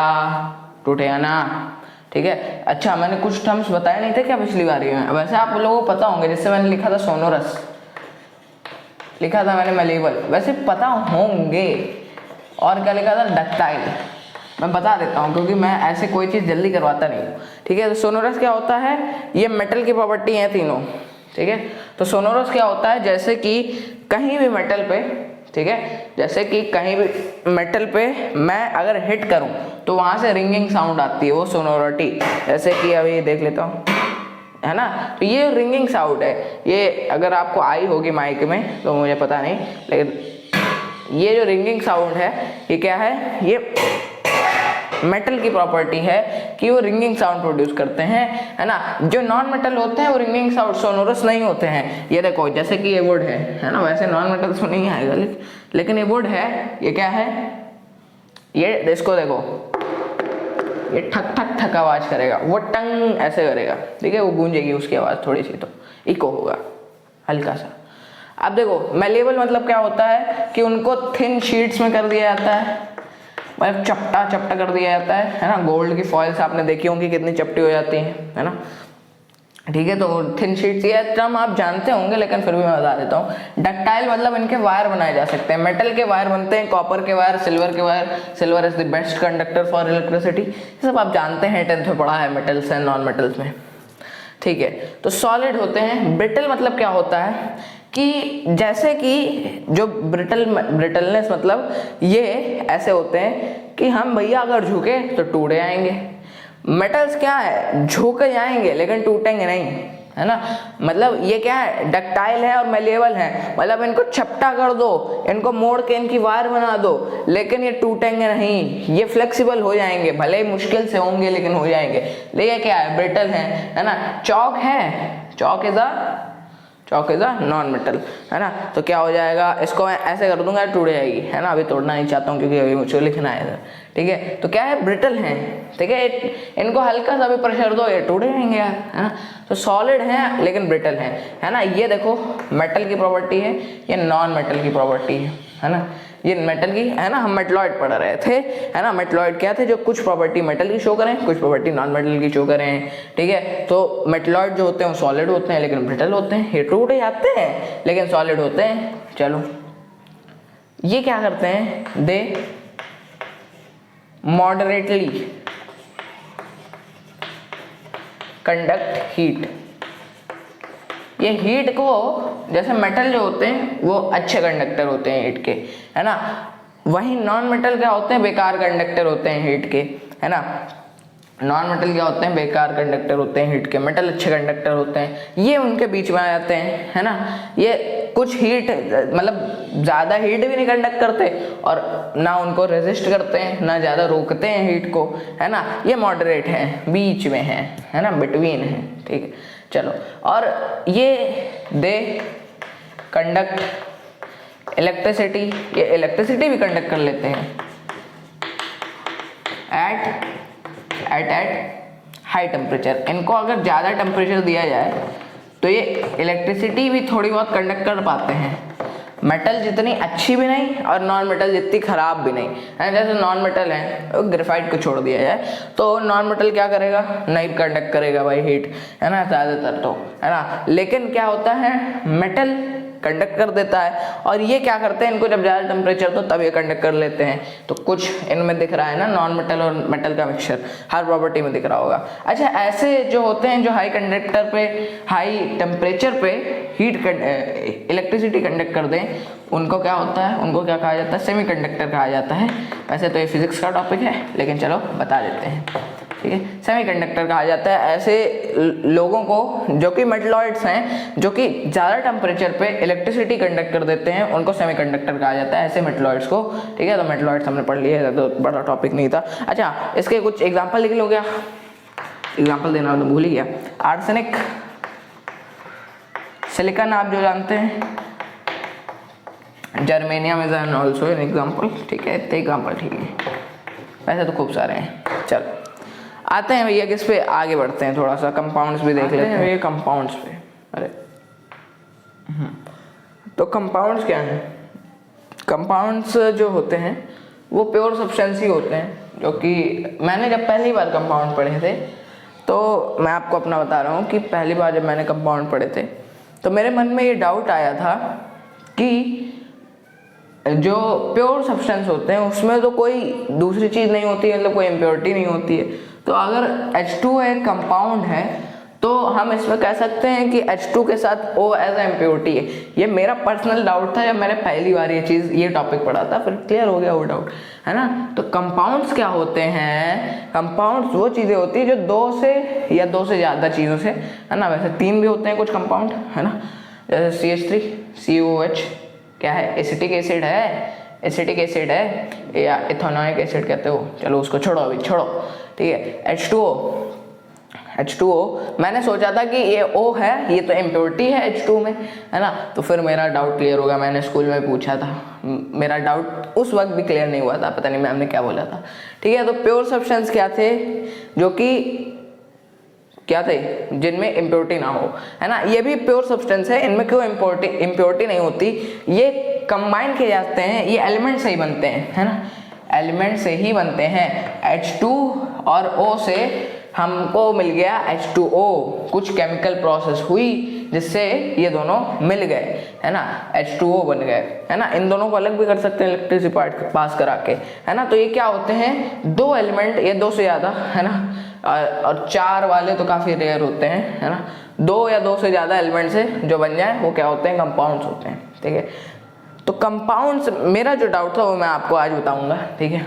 टूट जाना, ठीक है। अच्छा मैंने कुछ टर्म्स बताए नहीं थे क्या पिछली बारी में, वैसे आप लोगों को पता होंगे, जिससे मैंने लिखा था सोनोरस, लिखा था मैंने मेलेबल, वैसे पता होंगे। और क्या लिखा था, डक्टाइल, मैं बता देता हूँ क्योंकि मैं ऐसे कोई चीज़ जल्दी करवाता नहीं हूँ, ठीक है। तो सोनोरस क्या होता है, ये मेटल की प्रॉपर्टी है तीनों, ठीक है। तो सोनोरस क्या होता है, जैसे कि कहीं भी मेटल पे, ठीक है, जैसे कि कहीं भी मेटल पे मैं अगर हिट करूं तो वहां से रिंगिंग साउंड आती है, वो सोनोरिटी। जैसे कि अभी देख लेता हूं, है ना, तो ये रिंगिंग साउंड है, ये अगर आपको आई होगी माइक में तो मुझे पता नहीं, लेकिन ये जो रिंगिंग साउंड है ये क्या है, ये मेटल की प्रॉपर्टी है कि वो रिंगिंग साउंड प्रोड्यूस करते हैं, है ना। जो नॉन मेटल होते हैं वो रिंगिंग साउंड सोनोरस नहीं होते हैं। ये देखो जैसे कि ये वुड है ना, वैसे नॉन मेटल में नहीं आएगा, लेकिन ये वुड है, ये क्या है, ये इसको देखो, ये ठक ठक ठक आवाज करेगा, वो टंग ऐसे करेगा, ठीक है, वो गूंजेगी उसकी आवाज थोड़ी सी, तो इको होगा हल्का सा। अब देखो मेलेबल मतलब क्या होता है कि उनको थिन शीट्स में कर दिया जाता है, मतलब चपटा चपटा कर दिया जाता है ना। गोल्ड की फॉइल्स आपने देखी होंगी कितनी चपटी हो जाती है ना, ठीक है। तो थिन शीट्स, ये टर्म आप जानते होंगे लेकिन फिर भी मैं बता देता हूँ। डक्टाइल मतलब इनके वायर बनाए जा सकते हैं, मेटल के वायर बनते हैं, कॉपर के वायर, सिल्वर के wire, silver is the best conductor for electricity, ये सब आप जानते हैं, 10th में पढ़ा है मेटल्स एंड नॉन मेटल्स में, ठीक है। तो सॉलिड होते हैं। ब्रिटल मतलब क्या होता है कि जैसे कि जो ब्रिटलनेस मतलब ये ऐसे होते हैं कि हम भैया अगर झुके तो टूट जाएंगे। मेटल्स क्या है, झुक जाएंगे लेकिन टूटेंगे नहीं, है ना। मतलब ये क्या है, डक्टाइल है और मेलेबल है, मतलब इनको चपटा कर दो, इनको मोड़ के इनकी वायर बना दो, लेकिन ये टूटेंगे नहीं, ये फ्लेक्सिबल हो जाएंगे, भले ही मुश्किल से होंगे लेकिन हो जाएंगे। लेकिन क्या है, ब्रिटल है ना। चौक है, चौक इज अ नॉन मेटल, है ना। तो क्या हो जाएगा, इसको मैं ऐसे कर दूंगा टूट जाएगी, है ना। अभी तोड़ना नहीं चाहता हूँ क्योंकि अभी मुझे लिखना है इधर, ठीक है। तो क्या है, ब्रिटल है, ठीक है, इनको हल्का सा भी प्रेशर दो ये टूट जाएंगे यार, है ना। तो सॉलिड है लेकिन ब्रिटल है ना। ये देखो मेटल की प्रॉपर्टी है, ये नॉन मेटल की प्रॉपर्टी है ना। ये मेटल की है ना, हम मेटलॉइड पढ़ रहे थे, है ना। मेटलॉइड क्या थे, जो कुछ प्रॉपर्टी मेटल की शो करें, कुछ प्रॉपर्टी नॉन मेटल की शो करें, ठीक है। तो मेटलॉइड जो होते हैं वो सॉलिड होते हैं लेकिन ब्रिटल होते हैं, ये टूट जाते हैं लेकिन सॉलिड होते हैं। चलो ये क्या करते हैं, दे मॉडरेटली कंडक्ट हीट। ये हीट को, जैसे मेटल जो होते हैं वो अच्छे कंडक्टर होते हैं हीट के, है ना, वहीं नॉन मेटल क्या होते हैं, बेकार कंडक्टर होते हैं हीट के, है ना। नॉन मेटल क्या होते हैं, बेकार कंडक्टर होते हैं हीट के, मेटल अच्छे कंडक्टर होते हैं। ये उनके बीच में आ जाते हैं, है ना। ये कुछ हीट मतलब ज़्यादा हीट भी नहीं कंडक्ट करते और ना उनको रेजिस्ट करते हैं, ना ज़्यादा रोकते हैं हीट को, है ना। ये मॉडरेट है, बीच में है ना, बिटवीन है, ठीक है। चलो, और ये दे कंडक्ट इलेक्ट्रिसिटी, ये इलेक्ट्रिसिटी भी कंडक्ट कर लेते हैं एट हाई टेम्परेचर। इनको अगर ज़्यादा टेम्परेचर दिया जाए तो ये इलेक्ट्रिसिटी भी थोड़ी बहुत कंडक्ट कर पाते हैं। मेटल जितनी अच्छी भी नहीं और नॉन मेटल जितनी खराब भी नहीं, है। जैसे नॉन मेटल है, ग्रेफाइट को छोड़ दिया जाए तो नॉन मेटल क्या करेगा, नहीं कंडक्ट करेगा भाई हीट, है ना, ज़्यादातर तो, है ना। लेकिन क्या होता है, मेटल कंडक्ट कर देता है, और ये क्या करते हैं, इनको जब ज़्यादा टेम्परेचर तो तब ये कंडक्ट कर लेते हैं। तो कुछ इनमें दिख रहा है ना, नॉन मेटल और मेटल का मिक्सचर हर प्रॉपर्टी में दिख रहा होगा। अच्छा, ऐसे जो होते हैं जो हाई कंडक्टर पे, हाई टेम्परेचर पे हीट इलेक्ट्रिसिटी कंडक्ट कर दें, उनको क्या होता है, उनको क्या कहा जाता है, सेमी कंडक्टर कहा जाता है। वैसे तो ये फिजिक्स का टॉपिक है लेकिन चलो बता देते हैं, ठीक है। सेमी कंडक्टर कहा जाता है ऐसे लोगों को जो कि मेटलॉइड्स हैं, जो कि ज़्यादा टेम्परेचर पे इलेक्ट्रिसिटी कंडक्ट कर देते हैं, उनको सेमीकंडक्टर कहा जाता है, ऐसे मेटलॉइड्स को। ठीक है, तो मेटलॉइड्स हमने पढ़ लिए है, तो बड़ा टॉपिक नहीं था। अच्छा, इसके कुछ एग्जाम्पल लिख लो, क्या एग्जाम्पल देना तो भूल ही गया। आर्सेनिक, सिलिकॉन आप जो जानते हैं, germanium is an also an example. ठीक है, इतने एग्जाम्पल ठीक है, वैसे तो खूब सारे हैं। चलो आते हैं भैया किस पे, आगे बढ़ते हैं, थोड़ा सा कंपाउंड्स भी देख लेते हैं भैया, कंपाउंड्स पे। अरे तो कंपाउंड्स क्या हैं? कंपाउंड्स जो होते हैं वो प्योर सब्सटेंस ही होते हैं, जो कि मैंने जब पहली बार कंपाउंड पढ़े थे, तो मैं आपको अपना बता रहा हूँ कि पहली बार जब मैंने कंपाउंड पढ़े थे तो मेरे मन में ये डाउट आया था कि जो प्योर सब्सटेंस होते हैं उसमें तो कोई दूसरी चीज़ नहीं होती है, मतलब कोई इम्प्योरिटी नहीं होती है। तो अगर H2 एक कंपाउंड है तो हम इसमें कह सकते हैं कि H2 के साथ O एज ए इम्प्योरिटी है। ये मेरा पर्सनल डाउट था जब मैंने पहली बार ये टॉपिक पढ़ा था, फिर क्लियर हो गया वो डाउट, है ना। तो कंपाउंड्स क्या होते हैं? कंपाउंड्स वो चीज़ें होती है जो दो से या दो से ज़्यादा चीज़ों से, है ना, वैसे तीन भी होते हैं कुछ कंपाउंड, है ना, जैसे CH3 COOH क्या है, एसिटिक एसिड है, एसिटिक एसिड है या इथेनॉइक एसिड कहते हो, चलो उसको छोड़ो अभी, छोड़ो। ठीक है, H2O मैंने सोचा था कि ये O है, ये तो इम्प्योरिटी है H2 में, है ना। तो फिर मेरा डाउट क्लियर हो गया, मैंने स्कूल में पूछा था, मेरा डाउट उस वक्त भी क्लियर नहीं हुआ था, पता नहीं मैम ने क्या बोला था। ठीक है, तो प्योर सब्सटेंस क्या थे, जो कि क्या थे, जिनमें इम्प्योरिटी ना हो, है ना। ये भी प्योर सब्सटेंस है, इनमें क्यों इम्प्योरिटी नहीं होती, ये कंबाइन किए जाते हैं, ये एलिमेंट से ही बनते हैं, है ना, एलिमेंट से ही बनते हैं। H2 और O से हमको मिल गया H2O, कुछ केमिकल प्रोसेस हुई जिससे ये दोनों मिल गए, है ना, H2O बन गए, है ना। इन दोनों को अलग भी कर सकते हैं इलेक्ट्रिसिटी पास करा के, है ना। तो ये क्या होते हैं, दो एलिमेंट, ये दो से ज़्यादा, है ना, और चार वाले तो काफ़ी रेयर होते हैं, है ना। दो या दो से ज़्यादा एलिमेंट से जो बन जाए वो क्या होते हैं, कंपाउंड्स होते हैं। ठीक है, तो कंपाउंड्स, मेरा जो डाउट था वो मैं आपको आज बताऊंगा। ठीक है,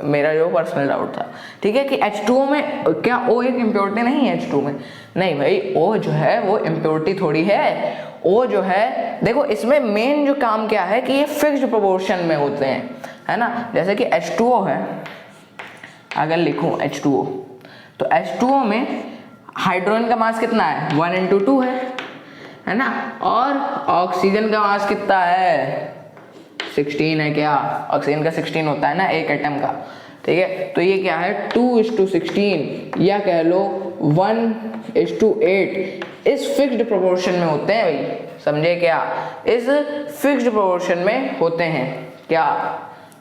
मेरा जो पर्सनल डाउट था, ठीक है, कि H2O में क्या O एक इम्प्योरिटी नहीं है H2 में? नहीं भाई, O जो है वो इम्प्योरिटी थोड़ी है। O जो है, देखो इसमें मेन जो काम क्या है कि ये फिक्स्ड प्रोपोर्शन में होते हैं, है ना। जैसे कि H2O है, अगर लिखूं H2O, तो H2O में हाइड्रोजन का मास कितना है, 1 × 2 है ना, और ऑक्सीजन का मास कितना है, 16 है। क्या ऑक्सीजन का 16 होता है ना एक एटम का। ठीक है, तो ये क्या है, 2:16 या कह लो 1:8 इस फिक्स्ड प्रोपोर्शन में होते हैं भाई, समझे क्या, इस फिक्स्ड प्रोपोर्शन में होते हैं क्या,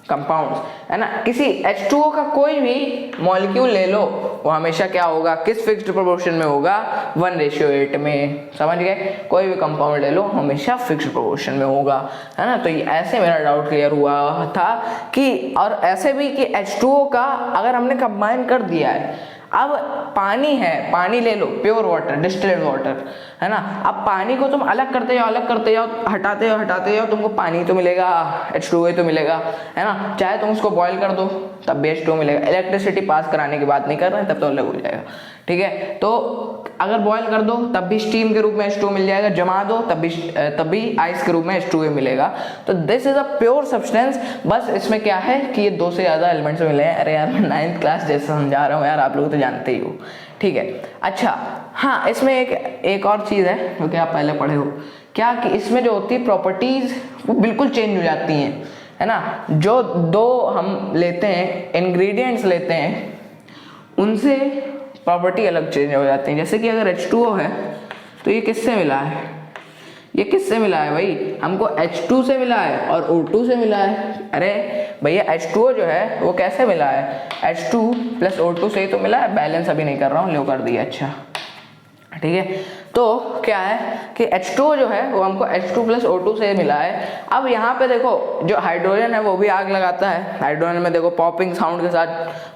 कंपाउंड्स, है ना। किसी H2O का कोई भी मॉलिक्यूल ले लो, वो हमेशा क्या होगा, किस फिक्स्ड प्रोपोर्शन में होगा, 1:8 में, समझ गए। कोई भी कंपाउंड ले लो हमेशा फिक्स्ड प्रोपोर्शन में होगा, है ना। तो ये ऐसे मेरा डाउट क्लियर हुआ था कि, और ऐसे भी कि H2O का अगर हमने कंबाइन कर दिया है, अब पानी है, पानी ले लो, प्योर वाटर, डिस्टिल्ड वाटर, है ना। अब पानी को तुम अलग करते जाओ, हटाते जाओ, तुमको पानी तो मिलेगा, H2O तो मिलेगा, है ना। चाहे तुम उसको बॉईल कर दो तब भी H2O मिलेगा, इलेक्ट्रिसिटी पास कराने की बात नहीं कर रहे हैं, तब तो अलग हो जाएगा। ठीक है, तो अगर बॉईल कर दो तब भी स्टीम के रूप में H2O मिल जाएगा, जमा दो तब भी आइस के रूप में H2O मिलेगा। तो this is a pure substance. बस इसमें क्या है कि ये दो से ज़्यादा एलिमेंट्स मिले हैं। अरे यार, मैं 9th क्लास जैसे समझा रहा हूँ यार, आप लोग तो जानते ही हो। ठीक है, अच्छा हाँ, इसमें एक और चीज़ है जो कि आप पहले पढ़े हो, क्या कि इसमें जो होती है प्रॉपर्टीज़ वो बिल्कुल चेंज हो जाती हैं, है ना। जो दो हम लेते हैं, इंग्रेडिएंट्स लेते हैं, उनसे प्रॉपर्टी अलग चेंज हो जाती है। जैसे कि अगर H2O है तो ये किससे मिला है, ये किससे मिला है भाई, हमको H2 से मिला है और O2 से मिला है। अरे भैया, H2O जो है वो कैसे मिला है, H2 + O2 से ही तो मिला है। बैलेंस अभी नहीं कर रहा हूँ, लो कर दिया। अच्छा ठीक है, तो क्या है कि H2O जो है वो हमको H2 + O2 से मिला है। अब यहाँ पे देखो, जो हाइड्रोजन है वो भी आग लगाता है, हाइड्रोजन में देखो पॉपिंग साउंड के साथ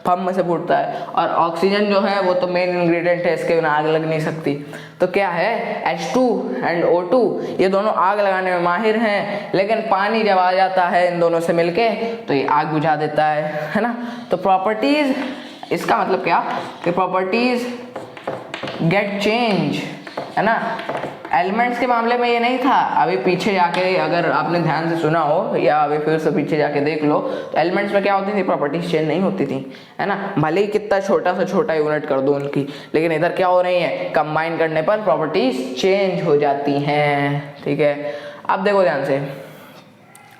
फम में से फूटता है, और ऑक्सीजन जो है वो तो मेन इंग्रेडिएंट है, इसके बिना आग लग नहीं सकती। तो क्या है, H2 एंड O2 ये दोनों आग लगाने में माहिर हैं, लेकिन पानी जब आ जाता है इन दोनों से मिलके तो ये आग बुझा देता है ना। तो प्रॉपर्टीज, इसका मतलब क्या कि प्रॉपर्टीज गेट चेंज, है ना। एलिमेंट्स के मामले में ये नहीं था, अभी पीछे जाके अगर आपने ध्यान से सुना हो या अभी फिर से पीछे जाके देख लो तो एलिमेंट्स में क्या होती थी, प्रॉपर्टीज चेंज नहीं होती थी, है ना। भले ही कितना छोटा से छोटा यूनिट कर दो उनकी, लेकिन इधर क्या हो रही है, कंबाइन करने पर प्रॉपर्टीज चेंज हो जाती हैं, ठीक है। अब देखो ध्यान से,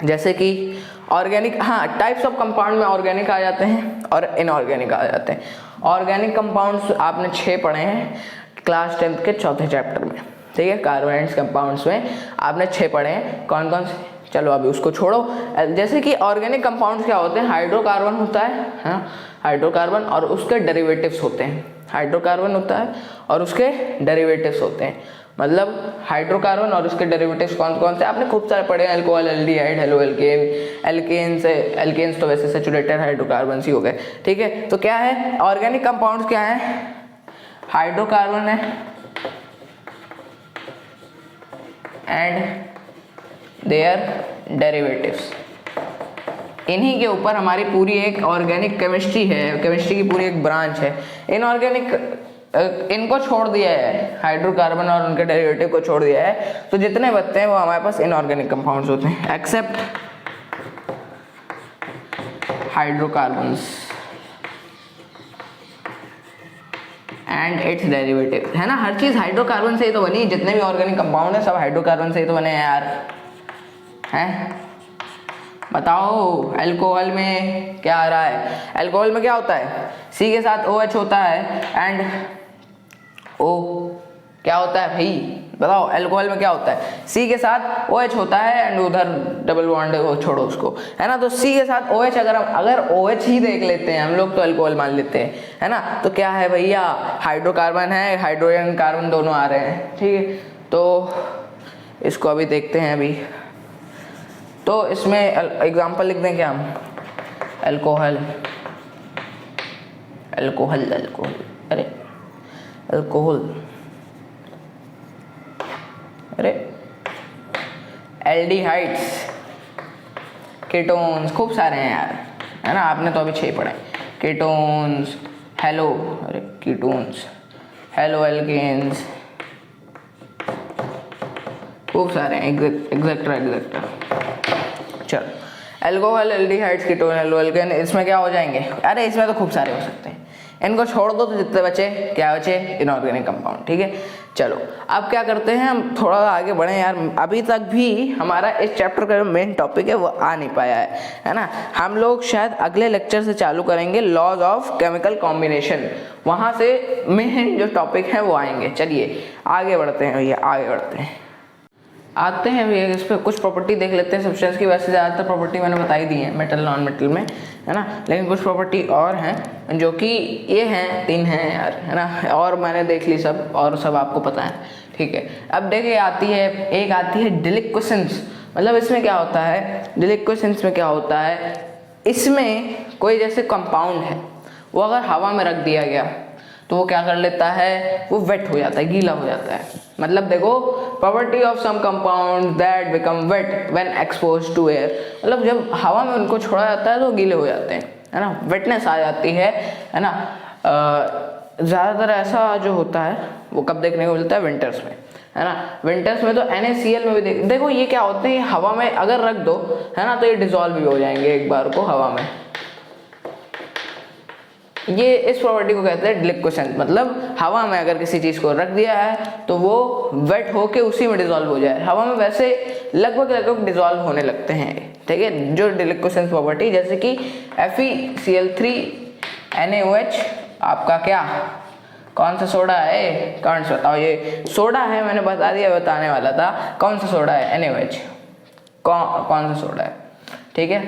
जैसे कि ऑर्गेनिक, हाँ टाइप्स ऑफ कंपाउंड में ऑर्गेनिक आ जाते हैं और इनऑर्गेनिक आ जाते हैं। ऑर्गेनिक कंपाउंड्स आपने 6 पढ़े हैं क्लास 10th के चौथे चैप्टर में, ठीक है। कार्बोनेट्स कंपाउंड्स में आपने 6 पढ़े हैं, कौन कौन से, चलो अभी उसको छोड़ो। जैसे कि ऑर्गेनिक कंपाउंड्स क्या होते हैं, हाइड्रोकार्बन होता है, हाइड्रोकार्बन और उसके डेरिवेटिव्स होते हैं, हाइड्रोकार्बन होता है और उसके डेरिवेटिव्स होते हैं। मतलब हाइड्रोकार्बन और उसके डेरिवेटिव्स कौन कौन से आपने खूब सारे पढ़े हैं, alcohol, aldehyde, hello alkane, alkenes तो वैसे सैचुरेटेड हाइड्रोकार्बन ही हो गए, ठीक है। तो क्या है, ऑर्गेनिक कंपाउंड्स क्या है, हाइड्रोकार्बन है एंड देयर डेरिवेटिव्स। इन्हीं के ऊपर हमारी पूरी एक ऑर्गेनिक केमिस्ट्री है, केमिस्ट्री की पूरी एक ब्रांच है। इनऑर्गेनिक इनको छोड़ दिया है, हाइड्रोकार्बन और उनके डेरिवेटिव को छोड़ दिया है, तो जितने बचते हैं वो हमारे पास इनऑर्गेनिक कंपाउंड्स होते हैं, except hydrocarbons and its derivative, है ना। हर चीज हाइड्रोकार्बन से ही तो बनी, जितने भी ऑर्गेनिक कंपाउंड है सब हाइड्रोकार्बन से ही तो बने हैं यार, हैं। बताओ अल्कोहल में क्या आ रहा है, अल्कोहल में क्या होता है, सी के साथ OH होता है एंड O क्या होता है भाई, बताओ अल्कोहल में क्या होता है, सी के साथ OH होता है एंड उधर डबल बॉन्ड वो छोड़ो उसको, है ना। तो सी के साथ OH, अगर OH ही देख लेते हैं हम लोग तो अल्कोहल मान लेते हैं, है ना। तो क्या है भैया, हाइड्रोकार्बन है, हाइड्रोजन कार्बन दोनों आ रहे हैं, ठीक है। तो इसको अभी देखते हैं अभी, तो इसमें एग्जाम्पल लिख दें क्या हम, अल्कोहल, अल्कोहल, अल्कोहल, अरे अल्कोहल, अरे एल्डिहाइड्स, कीटोन्स, खूब सारे हैं यार, है ना। आपने तो अभी 6 पढ़े, कीटोन्स, हेलो, अरे कीटोन्स, हेलो एल्केन्स, खूब सारे हैं, एग्जेक्ट्रा। चलो alcohol, aldehydes, ketone, halo alkane, इसमें क्या हो जाएंगे, अरे इसमें तो खूब सारे हो सकते हैं, इनको छोड़ दो तो जितने बचे क्या बचे, इनऑर्गेनिक कंपाउंड, ठीक है। चलो अब क्या करते हैं, हम थोड़ा आगे बढ़े यार, अभी तक भी हमारा इस चैप्टर का जो मेन टॉपिक है वो आ नहीं पाया है ना। हम लोग शायद अगले लेक्चर से चालू करेंगे लॉज ऑफ केमिकल कॉम्बिनेशन, वहाँ से मेन जो टॉपिक है वो आएंगे। चलिए आगे बढ़ते हैं भैया, आगे बढ़ते हैं, आते हैं भैया इस पर कुछ प्रॉपर्टी देख लेते हैं सब्सटेंस की। वैसे ज़्यादातर प्रॉपर्टी मैंने बताई दी है मेटल नॉन मेटल में, है ना, लेकिन कुछ प्रॉपर्टी और हैं जो कि ये हैं, 3 हैं यार, है ना, और मैंने देख ली सब, और सब आपको पता है, ठीक है। अब देखिए आती है, एक आती है डिलिक्वेसेंस, मतलब इसमें क्या होता है, डिलिक्वेसेंस में क्या होता है, इसमें कोई जैसे कंपाउंड है वो अगर हवा में रख दिया गया तो वो क्या कर लेता है, वो वेट हो जाता है, गीला हो जाता है। मतलब देखो, property of some compound that become wet when exposed to air, मतलब जब हवा में उनको छोड़ा जाता है तो गीले हो जाते हैं, है ना, वेटनेस आ जाती है ना। ज़्यादातर ऐसा जो होता है वो कब देखने को मिलता है, विंटर्स में, है ना। विंटर्स में तो NaCl में भी देखो ये क्या होते हैं, हवा में अगर रख दो, है ना, तो ये डिजॉल्व भी हो जाएंगे एक बार को हवा में। ये इस प्रॉपर्टी को कहते हैं डिलिक्वेसेंस, मतलब हवा में अगर किसी चीज़ को रख दिया है तो वो वेट होके उसी में डिजॉल्व हो जाए। हवा में वैसे लगभग डिजॉल्व होने लगते हैं, ठीक है, जो डिलिक्वेसेंस प्रॉपर्टी, जैसे कि FeCl3 NaOH, आपका क्या, कौन सा सोडा है, कौन सा बताओ, ये सोडा है, मैंने बता दिया, बताने वाला था, कौन सा सोडा है, NaOH, कौन सा सोडा है, ठीक है।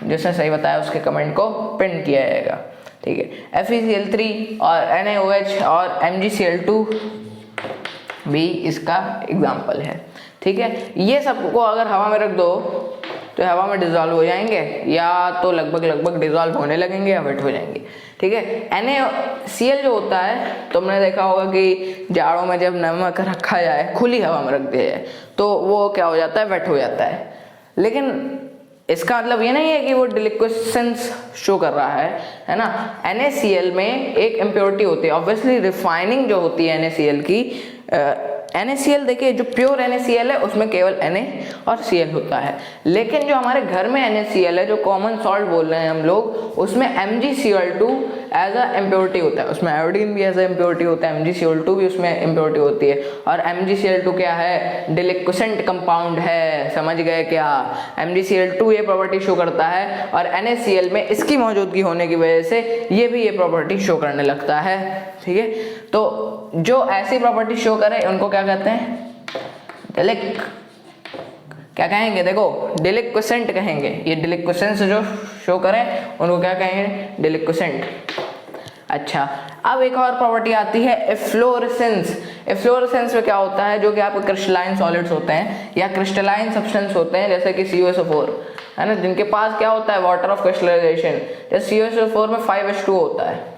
जिसने सही बताया उसके कमेंट को पिन किया जाएगा, ठीक है। FeCl3 और NaOH और MgCl2 भी इसका एग्जाम्पल है, ठीक है। ये सबको अगर हवा में रख दो तो हवा में डिजॉल्व हो जाएंगे, या तो लगभग डिजॉल्व होने लगेंगे या वेट हो जाएंगे, ठीक है। NaCl जो होता है, तुमने देखा होगा कि जाड़ों में जब नमक रखा जाए, खुली हवा में रख दिया जाए तो वो क्या हो जाता है, वेट हो जाता है। लेकिन इसका मतलब ये नहीं है कि वो डिलिक्वेसेंस शो कर रहा है ना। NaCl में एक इम्प्योरिटी होती है, ऑब्वियसली रिफाइनिंग जो होती है NaCl की, NaCl देखिए जो प्योर NaCl है उसमें केवल Na और Cl होता है, लेकिन जो हमारे घर में NaCl है, जो कॉमन सॉल्ट बोल रहे हैं हम लोग, उसमें MgCl2 एज अ इम्प्योरिटी होता है, उसमें आयोडीन भी एज अ इम्प्योरिटी होता है, MgCl2 भी उसमें इम्प्योरिटी होती है। और MgCl2 क्या है? डिलिक्वेसेंट कंपाउंड है, समझ गए क्या? MgCl2 ये प्रॉपर्टी शो करता है और NaCl में इसकी मौजूदगी होने की वजह से ये भी ये प्रॉपर्टी शो करने लगता है, ठीक है। तो जो ऐसी प्रॉपर्टी शो करे उनको क्या कहते हैं? क्या कहेंगे? देखो डिलिक्वेसेंट कहेंगे। ये डिलिक्वेसेंस जो शो करें उनको क्या कहेंगे? डिलिक्वेसेंट। अच्छा, अब एक और प्रॉपर्टी आती है एफ्लोरेसेंस। एफ्लोरेसेंस में क्या होता है? जो कि आपके क्रिस्टलाइन सॉलिड्स होते हैं या क्रिस्टलाइन सब्सटेंस होते हैं, जैसे कि CuSO4 है ना, जिनके पास क्या होता है? Water of crystallization. जैसे CuSO4 में 5H2O होता है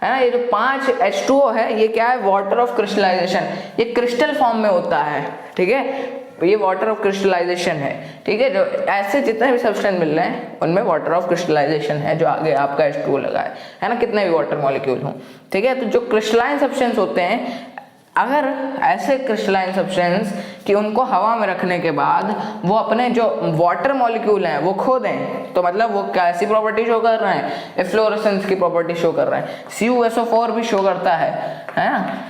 ना। ये जो 5H2O है, ये क्या है? Water of crystallization. ये क्रिस्टल फॉर्म में होता है, ठीक है, ये वाटर ऑफ क्रिस्टलाइजेशन है, ठीक है। जो ऐसे जितने भी सब्सटेंस मिल रहे हैं उनमें वाटर ऑफ क्रिस्टलाइजेशन है, जो आगे आपका H2O लगा है ना, कितने भी वाटर मॉलिक्यूल हों, ठीक है। तो जो क्रिस्टलाइन सब्सटेंस होते हैं, अगर ऐसे क्रिस्टलाइन सब्सटेंस कि उनको हवा में रखने के बाद वो अपने जो वाटर मॉलिक्यूल हैं वो खो दें, तो मतलब वो कैसी प्रॉपर्टी शो कर रहे हैं? एफ्लोरेसेंस की प्रॉपर्टी शो कर रहे हैं। CuSO4 भी शो करता है ना।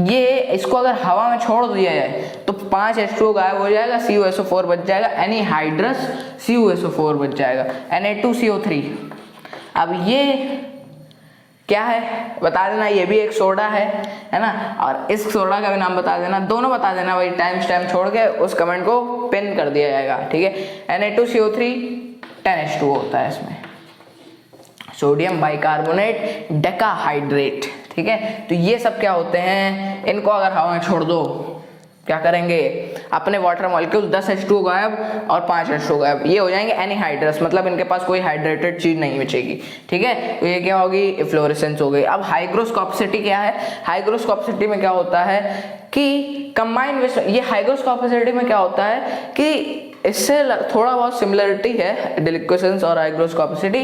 ये इसको अगर हवा में छोड़ दिया जाए तो 5H2O गायब हो जाएगा, CuSO4 बच जाएगा, एनहाइड्रस CuSO4 बच जाएगा, Na2CO3। अब ये क्या है बता देना, ये भी एक सोडा है ना, और इस सोडा का भी नाम बता देना, दोनों बता देना भाई, टाइम छोड़ के उस कमेंट को पिन कर दिया जाएगा, ठीक है। Na2CO3 10H2O होता है इसमें, सोडियम बाइकार्बोनेट डेकाहाइड्रेट, ठीक है। तो ये सब क्या होते हैं? इनको अगर हवा में छोड़ दो क्या करेंगे? अपने वाटर मॉलिक्यूल 10H2O गायब और 5H2O गायब, ये हो जाएंगे एनहाइड्रस, मतलब इनके पास कोई हाइड्रेटेड चीज नहीं बचेगी, ठीक है। तो ये क्या होगी? एफ्लोरेसेंस हो गई। अब हाइग्रोस्कोपिसिटी क्या है? हाइग्रोस्कोपिसिटी में क्या होता है कि कंबाइंड, ये हाइग्रोस्कोपिसिटी में क्या होता है कि इससे थोड़ा बहुत सिमिलरिटी है डिलिक्वेसेंस और हाइग्रोस्कोपिसिटी,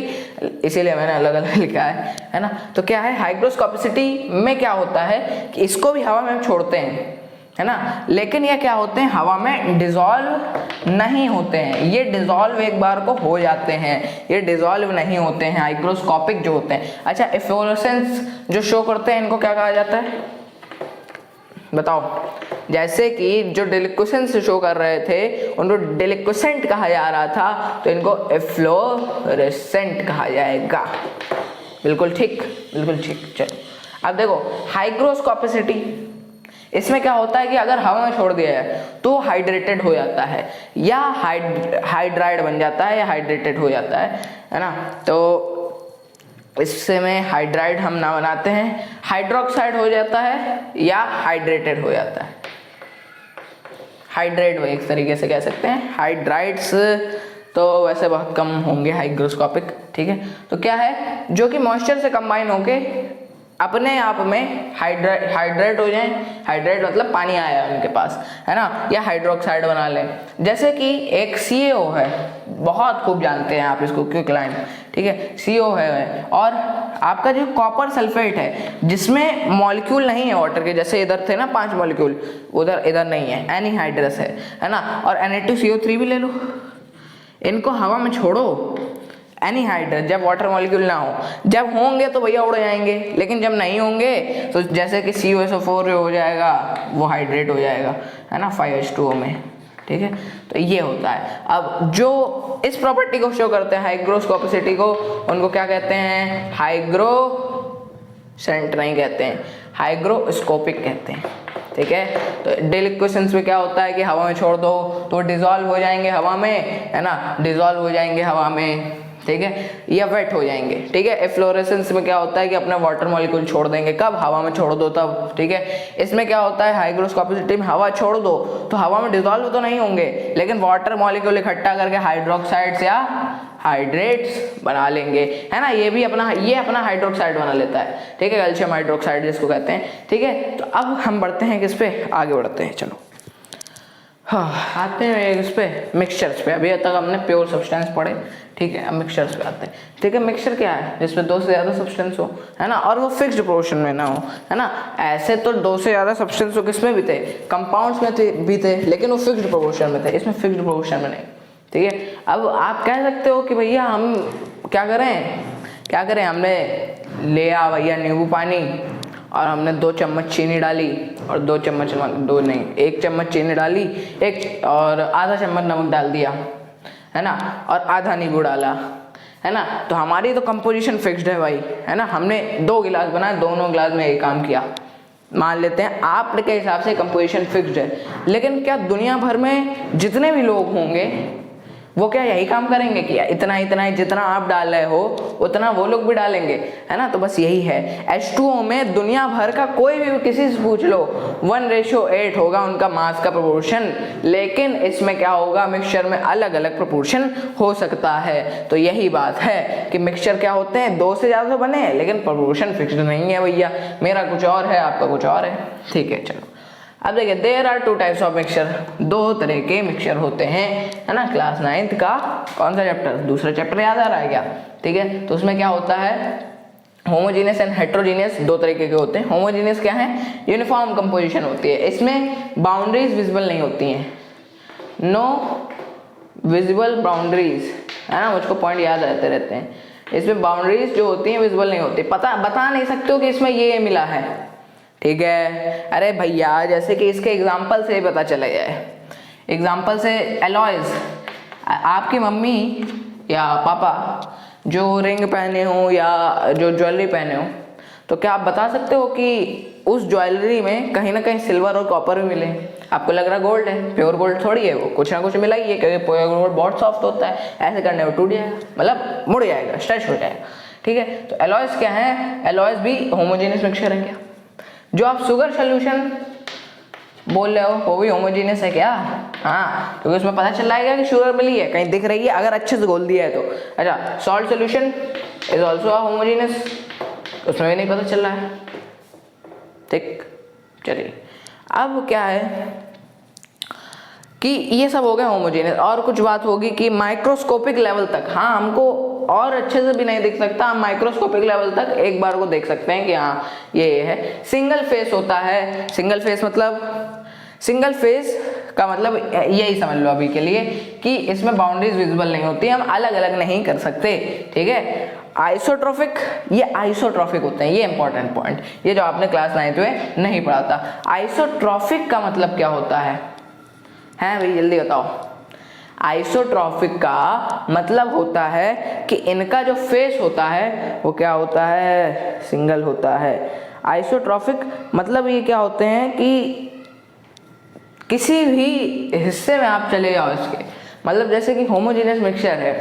इसीलिए मैंने अलग अलग लिखा है ना। तो क्या है हाइग्रोस्कोपिसिटी में? क्या होता है कि इसको भी हवा में छोड़ते हैं, है ना, लेकिन ये क्या होते हैं? हवा में डिसॉल्व नहीं होते हैं। ये डिसॉल्व एक बार को हो जाते हैं, ये डिसॉल्व नहीं होते हैं, हाइग्रोस्कोपिक जो होते हैं। अच्छा, एफ्लोरेसेंस जो शो करते हैं इनको क्या कहा जाता है? बताओ। जैसे कि जो डिलिक्वेसेंस शो कर रहे थे उनको डिलिक्वेसेंट कहा जा रहा था, तो इनको एफ्लोरेसेंट कहा जाएगा। बिल्कुल ठीक, बिल्कुल ठीक। चलो अब देखो हाइग्रोस्कोपिसिटी, इसमें क्या होता है कि अगर हवा में छोड़ दिया जाए तो हाइड्रेटेड हो जाता है, या हाइड्राइड बन जाता है, या हाइड्रेटेड हो जाता है ना। तो इससे में हाइड्राइड हम ना बनाते हैं, हाइड्रोक्साइड हो जाता है या हाइड्रेटेड हो जाता है। हाइड्रेट वो एक तरीके से कह सकते हैं, हाइड्राइड्स तो वैसे बहुत कम होंगे हाइग्रोस्कोपिक, ठीक है। तो क्या है? जो कि मॉइस्चर से कंबाइन होके अपने आप में हाइड्रेट हो जाएं, हाइड्रेट मतलब पानी आया उनके पास, है ना, या हाइड्रोक्साइड बना लें। जैसे कि एक CaO है, बहुत खूब जानते हैं आप इसको, क्विकलाइन, ठीक है, CO है। और आपका जो कॉपर सल्फेट है जिसमें मॉलिक्यूल नहीं है वाटर के, जैसे इधर थे ना 5 मॉलिक्यूल, उधर इधर नहीं है, एनहाइड्रस है ना। और Na2CO3 भी ले लो, इनको हवा में छोड़ो, एनहाइड्रस, जब वाटर मॉलिक्यूल ना हो, जब होंगे तो भैया उड़ जाएंगे, लेकिन जब नहीं होंगे तो जैसे कि CuSO4 हो जाएगा, वो हाइड्रेट हो जाएगा, है ना, 5H2O में, ठीक है। तो ये होता है। अब जो इस प्रॉपर्टी को शो करते हैं हाइग्रोस्कोपिसिटी को, उनको क्या कहते हैं? हाइग्रोसेंट नहीं कहते हैं, हाइग्रोस्कोपिक कहते हैं, ठीक है। तो डिलिक्वेसेंस में क्या होता है कि हवा में छोड़ दो तो डिसॉल्व हो जाएंगे हवा में, है ना, डिसॉल्व हो जाएंगे हवा में, ठीक है, या वेट हो जाएंगे, ठीक है। एफ्लोरेसेंस में क्या होता है कि अपना वाटर मॉलिक्यूल छोड़ देंगे, कब? हवा में छोड़ दो तब, ठीक है। इसमें क्या होता है? हाइग्रोस्कोपिसिटी में हवा छोड़ दो तो हवा में डिसॉल्व तो नहीं होंगे, लेकिन वाटर मॉलिक्यूल इकट्ठा करके हाइड्रोक्साइड्स या हाइड्रेट्स बना लेंगे, है ना। ये अपना हाइड्रोक्साइड बना लेता है, ठीक है, कैल्शियम हाइड्रोक्साइड जिसको कहते हैं, ठीक है। तो अब हम बढ़ते हैं किस पे? आगे बढ़ते हैं, चलो। हाँ, आते हैं इस पे मिक्सचर्स पे। अभी तक हमने प्योर सब्सटेंस पढ़े, ठीक है, अब मिक्सचर्स पे आते हैं। ठीक है, मिक्सचर क्या है? जिसमें 2 से ज़्यादा सब्सटेंस हो, है ना, और वो फिक्स्ड प्रोपोर्शन में ना हो, है ना। ऐसे तो 2 से ज़्यादा सब्सटेंस हो किसमें भी थे, कंपाउंड्स में भी थे, लेकिन वो फिक्स्ड प्रोपोर्शन में थे, इसमें फिक्स्ड प्रोपोर्शन में नहीं। ठीक है, अब आप कह सकते हो कि भैया हम क्या करें, हमने लिया भैया नींबू पानी और हमने 2 चम्मच चीनी डाली और 2 चम्मच, 2 नहीं, 1 चम्मच चीनी डाली, एक और आधा चम्मच नमक डाल दिया, है ना, और आधा नींबू डाला, है ना, तो हमारी तो कंपोजिशन फिक्स्ड है भाई, है ना। हमने 2 गिलास बनाए, दोनों गिलास में एक काम किया, मान लेते हैं आपके हिसाब से कंपोजिशन फिक्स्ड है। लेकिन क्या दुनिया भर में जितने भी लोग होंगे वो क्या यही काम करेंगे कि इतना इतना जितना आप डाल रहे हो उतना वो लोग भी डालेंगे, है ना। तो बस यही है, H2O में दुनिया भर का कोई भी किसी से पूछ लो 1:8 होगा उनका मास का प्रोपोर्शन, लेकिन इसमें क्या होगा, मिक्सचर में अलग अलग प्रोपोर्शन हो सकता है। तो यही बात है कि मिक्सचर क्या होते हैं, 2 से ज़्यादा बने हैं लेकिन प्रोपोर्शन फिक्स्ड नहीं है भैया, मेरा कुछ और है आपका कुछ और है। ठीक है, चलो अब देखिए, there are 2 types of mixture, 2 तरह के मिक्सचर होते हैं, है ना। क्लास 9th का कौन सा चैप्टर, दूसरा चैप्टर याद आ रहा है क्या? ठीक है, तो उसमें क्या होता है, होमोजीनियस एंड हेट्रोजीनियस 2 तरीके के होते हैं। होमोजीनियस क्या है, यूनिफॉर्म कंपोजिशन होती है, इसमें बाउंड्रीज विजिबल नहीं होती हैं, नो विजिबल बाउंड्रीज, है ना, मुझको पॉइंट याद रहते हैं। इसमें बाउंड्रीज जो होती हैं विजिबल नहीं होती, बता नहीं सकते हो कि इसमें ये मिला है, ठीक है। अरे भैया जैसे कि इसके एग्जाम्पल से पता चला जाए, एग्जाम्पल से एलॉयज, आपकी मम्मी या पापा जो रिंग पहने हो या जो ज्वेलरी पहने हो, तो क्या आप बता सकते हो कि उस ज्वेलरी में कहीं ना कहीं सिल्वर और कॉपर भी मिले? आपको लग रहा गोल्ड है, प्योर गोल्ड थोड़ी है वो, कुछ ना कुछ मिला ही है, क्योंकि प्योर गोल्ड बहुत सॉफ्ट होता है, ऐसे करने में टूट जाएगा, मतलब मुड़ जाएगा, स्ट्रेच हो जाएगा। ठीक है, तो एलॉयज क्या है, एलॉयज भी होमोजेनियस मिक्सचर है क्या? जो आप शुगर सोल्यूशन बोल रहे हो वो भी होमोजेनियस है क्या? हाँ, क्योंकि उसमें पता चल जाएगा कि शुगर मिली है, कहीं दिख रही है अगर अच्छे से घोल दिया है तो। अच्छा, salt solution is also homogeneous, उसमें भी नहीं पता चल रहा है। ठीक, चलिए अब क्या है कि ये सब हो गया होमोजेनियस। और कुछ बात होगी कि माइक्रोस्कोपिक लेवल तक, हाँ हमको और अच्छे से भी नहीं दिख सकता, हम माइक्रोस्कोपिक लेवल तक एक बार को देख सकते हैं कि हाँ ये है। सिंगल फेस होता है, सिंगल फेस मतलब, सिंगल फेस का मतलब यही समझ लो अभी के लिए कि इसमें बाउंड्रीज विजिबल नहीं होती, हम अलग अलग नहीं कर सकते। ठीक है, आइसोट्रोफिक, ये आइसोट्रोफिक होते हैं, ये इंपॉर्टेंट पॉइंट, ये जो आपने क्लास 9th में नहीं पढ़ा था। आइसोट्रोफिक का मतलब क्या होता है भाई जल्दी बताओ। आइसोट्रोफिक का मतलब होता है कि इनका जो फेस होता है वो क्या होता है, सिंगल होता है। आइसोट्रोफिक मतलब ये क्या होते हैं कि किसी भी हिस्से में आप चले जाओ इसके, मतलब जैसे कि होमोजेनियस मिक्सचर है,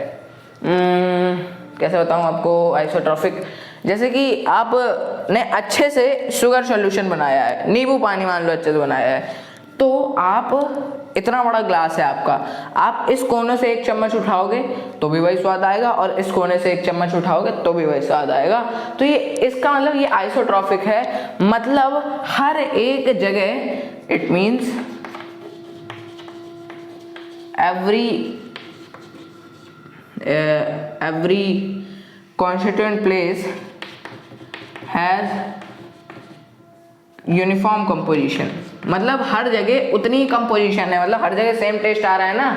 कैसे बताऊं आपको आइसोट्रोफिक, जैसे कि आपने अच्छे से शुगर सॉल्यूशन बनाया है, नींबू पानी मान लो अच्छे से बनाया है, तो आप इतना बड़ा ग्लास है आपका, आप इस कोने से 1 चम्मच उठाओगे तो भी वही स्वाद आएगा और इस कोने से 1 चम्मच उठाओगे तो भी वही स्वाद आएगा। तो ये इसका मतलब ये आइसोट्रोफिक है, मतलब हर एक जगह, it means every constituent place has uniform composition, मतलब हर जगह उतनी ही कंपोजिशन है, मतलब हर जगह सेम टेस्ट आ रहा है ना,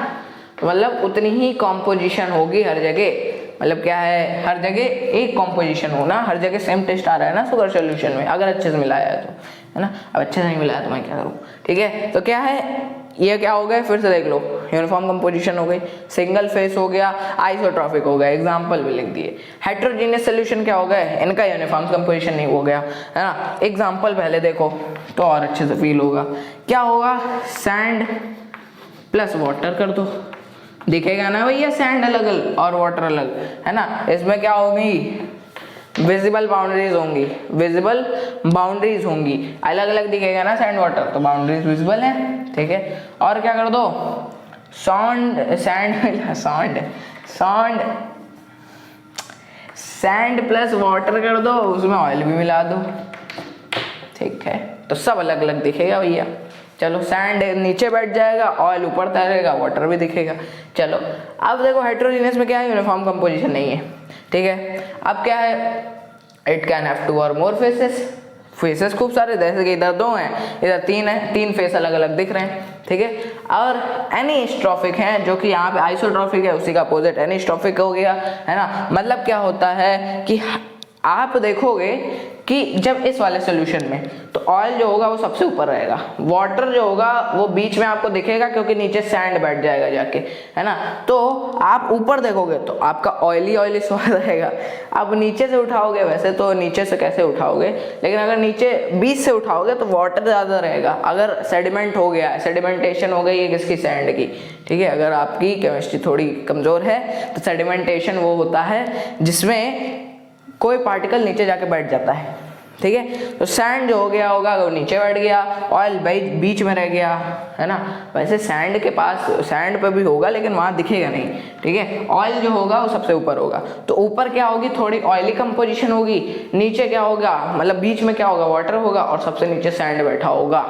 तो मतलब उतनी ही कंपोजिशन होगी हर जगह। मतलब क्या है, हर जगह एक कंपोजिशन होना, हर जगह सेम टेस्ट आ रहा है ना शुगर सॉल्यूशन में, अगर अच्छे से मिलाया है तो, है ना। अब अच्छे से नहीं मिलाया तो मैं क्या करूँ? ठीक है, तो क्या है, ये क्या हो गया, फिर से देख लो, यूनिफॉर्म कंपोजिशन हो गई, सिंगल फेस हो गया, आइसोट्रोफिक हो गया, एग्जांपल भी लिख दिए। हेट्रोजीनियस सॉल्यूशन क्या हो गया, इनका यूनिफॉर्म कंपोजिशन नहीं हो गया, है ना। एग्जांपल पहले देखो तो और अच्छे से फील होगा। क्या होगा, सैंड प्लस वाटर कर दो, दिखेगा ना भैया, सैंड अलग अलग और वाटर अलग, है ना। इसमें क्या होगी, विजिबल बाउंड्रीज होंगी, विजिबल बाउंड्रीज होंगी, अलग अलग दिखेगा ना सैंड वाटर, तो बाउंड्रीज विजिबल है। ठीक है, और क्या कर दो, सैंड प्लस वाटर कर दो, उसमें ऑयल भी मिला दो। ठीक है, तो सब अलग अलग दिखेगा भैया, चलो सैंड नीचे बैठ जाएगा, ऑयल ऊपर तैरेगा, वाटर भी दिखेगा। चलो अब देखो हेटेरोजीनियस में क्या है, यूनिफॉर्म कंपोजिशन नहीं है, ठीक है। अब क्या है, इट कैन हैव 2 और मोर फेसेस, फेसेस खूब सारे, जैसे कि इधर 2 हैं, इधर 3 है, 3 फेस अलग अलग दिख रहे हैं, ठीक है। और एनीस्ट्रॉफिक है, जो कि यहाँ पे आइसोट्रॉफिक है, उसी का अपोजिट एनीस्ट्रॉफिक हो गया, है ना। मतलब क्या होता है कि आप देखोगे कि जब इस वाले सोल्यूशन में तो ऑयल जो होगा वो सबसे ऊपर रहेगा, वाटर जो होगा वो बीच में आपको दिखेगा क्योंकि नीचे सैंड बैठ जाएगा जाके, है ना। तो आप ऊपर देखोगे तो आपका ऑयली स्वाद रहेगा। आप नीचे से उठाओगे, वैसे तो नीचे से कैसे उठाओगे, लेकिन अगर नीचे बीच से उठाओगे तो वाटर ज़्यादा रहेगा। अगर सेडिमेंट हो गया, सेडिमेंटेशन हो गई है किसकी, सैंड की, ठीक है। अगर आपकी केमिस्ट्री थोड़ी कमज़ोर है तो सेडिमेंटेशन वो होता है जिसमें कोई पार्टिकल नीचे जाके बैठ जाता है, ठीक है। तो सैंड जो हो गया होगा वो नीचे बैठ गया, ऑयल बीच में रह गया, है ना। वैसे सैंड के पास, सैंड पे भी होगा लेकिन वहाँ दिखेगा नहीं, ठीक है। ऑयल जो होगा वो सबसे ऊपर होगा, तो ऊपर क्या होगी, थोड़ी ऑयली कंपोजिशन होगी, नीचे क्या होगा, मतलब बीच में क्या होगा, वाटर होगा, और सबसे नीचे सैंड बैठा होगा,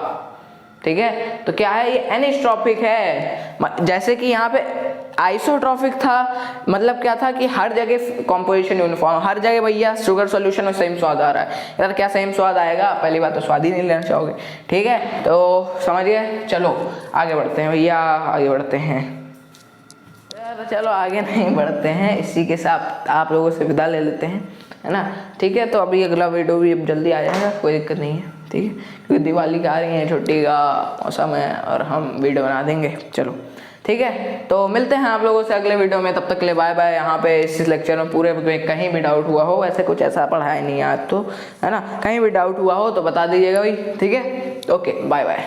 ठीक है। तो क्या है, ये एनिस्ट्रॉपिक है। जैसे कि यहाँ पे आइसोट्रॉपिक था, मतलब क्या था कि हर जगह कंपोजिशन यूनिफॉर्म, हर जगह भैया शुगर सॉल्यूशन में सेम स्वाद आ रहा है। यार क्या सेम स्वाद आएगा, पहली बात तो स्वाद ही नहीं लेना चाहोगे, ठीक है। तो समझिए, चलो आगे बढ़ते हैं भैया, आगे बढ़ते हैं यार, चलो आगे नहीं बढ़ते हैं, इसी के साथ आप लोगों से विदा ले लेते हैं, है ना, ठीक है। तो अभी अगला वीडियो भी अब जल्दी आ जाएगा, कोई दिक्कत नहीं है, ठीक है, क्योंकि दिवाली का आ रही है, छुट्टी का मौसम है और हम वीडियो बना देंगे। चलो ठीक है, तो मिलते हैं आप लोगों से अगले वीडियो में, तब तक के लिए बाय बाय। यहाँ पे इस लेक्चर में पूरे में कहीं भी डाउट हुआ हो, वैसे कुछ ऐसा पढ़ाया नहीं आज तो, है ना, कहीं भी डाउट हुआ हो तो बता दीजिएगा भाई, ठीक है। Okay bye bye.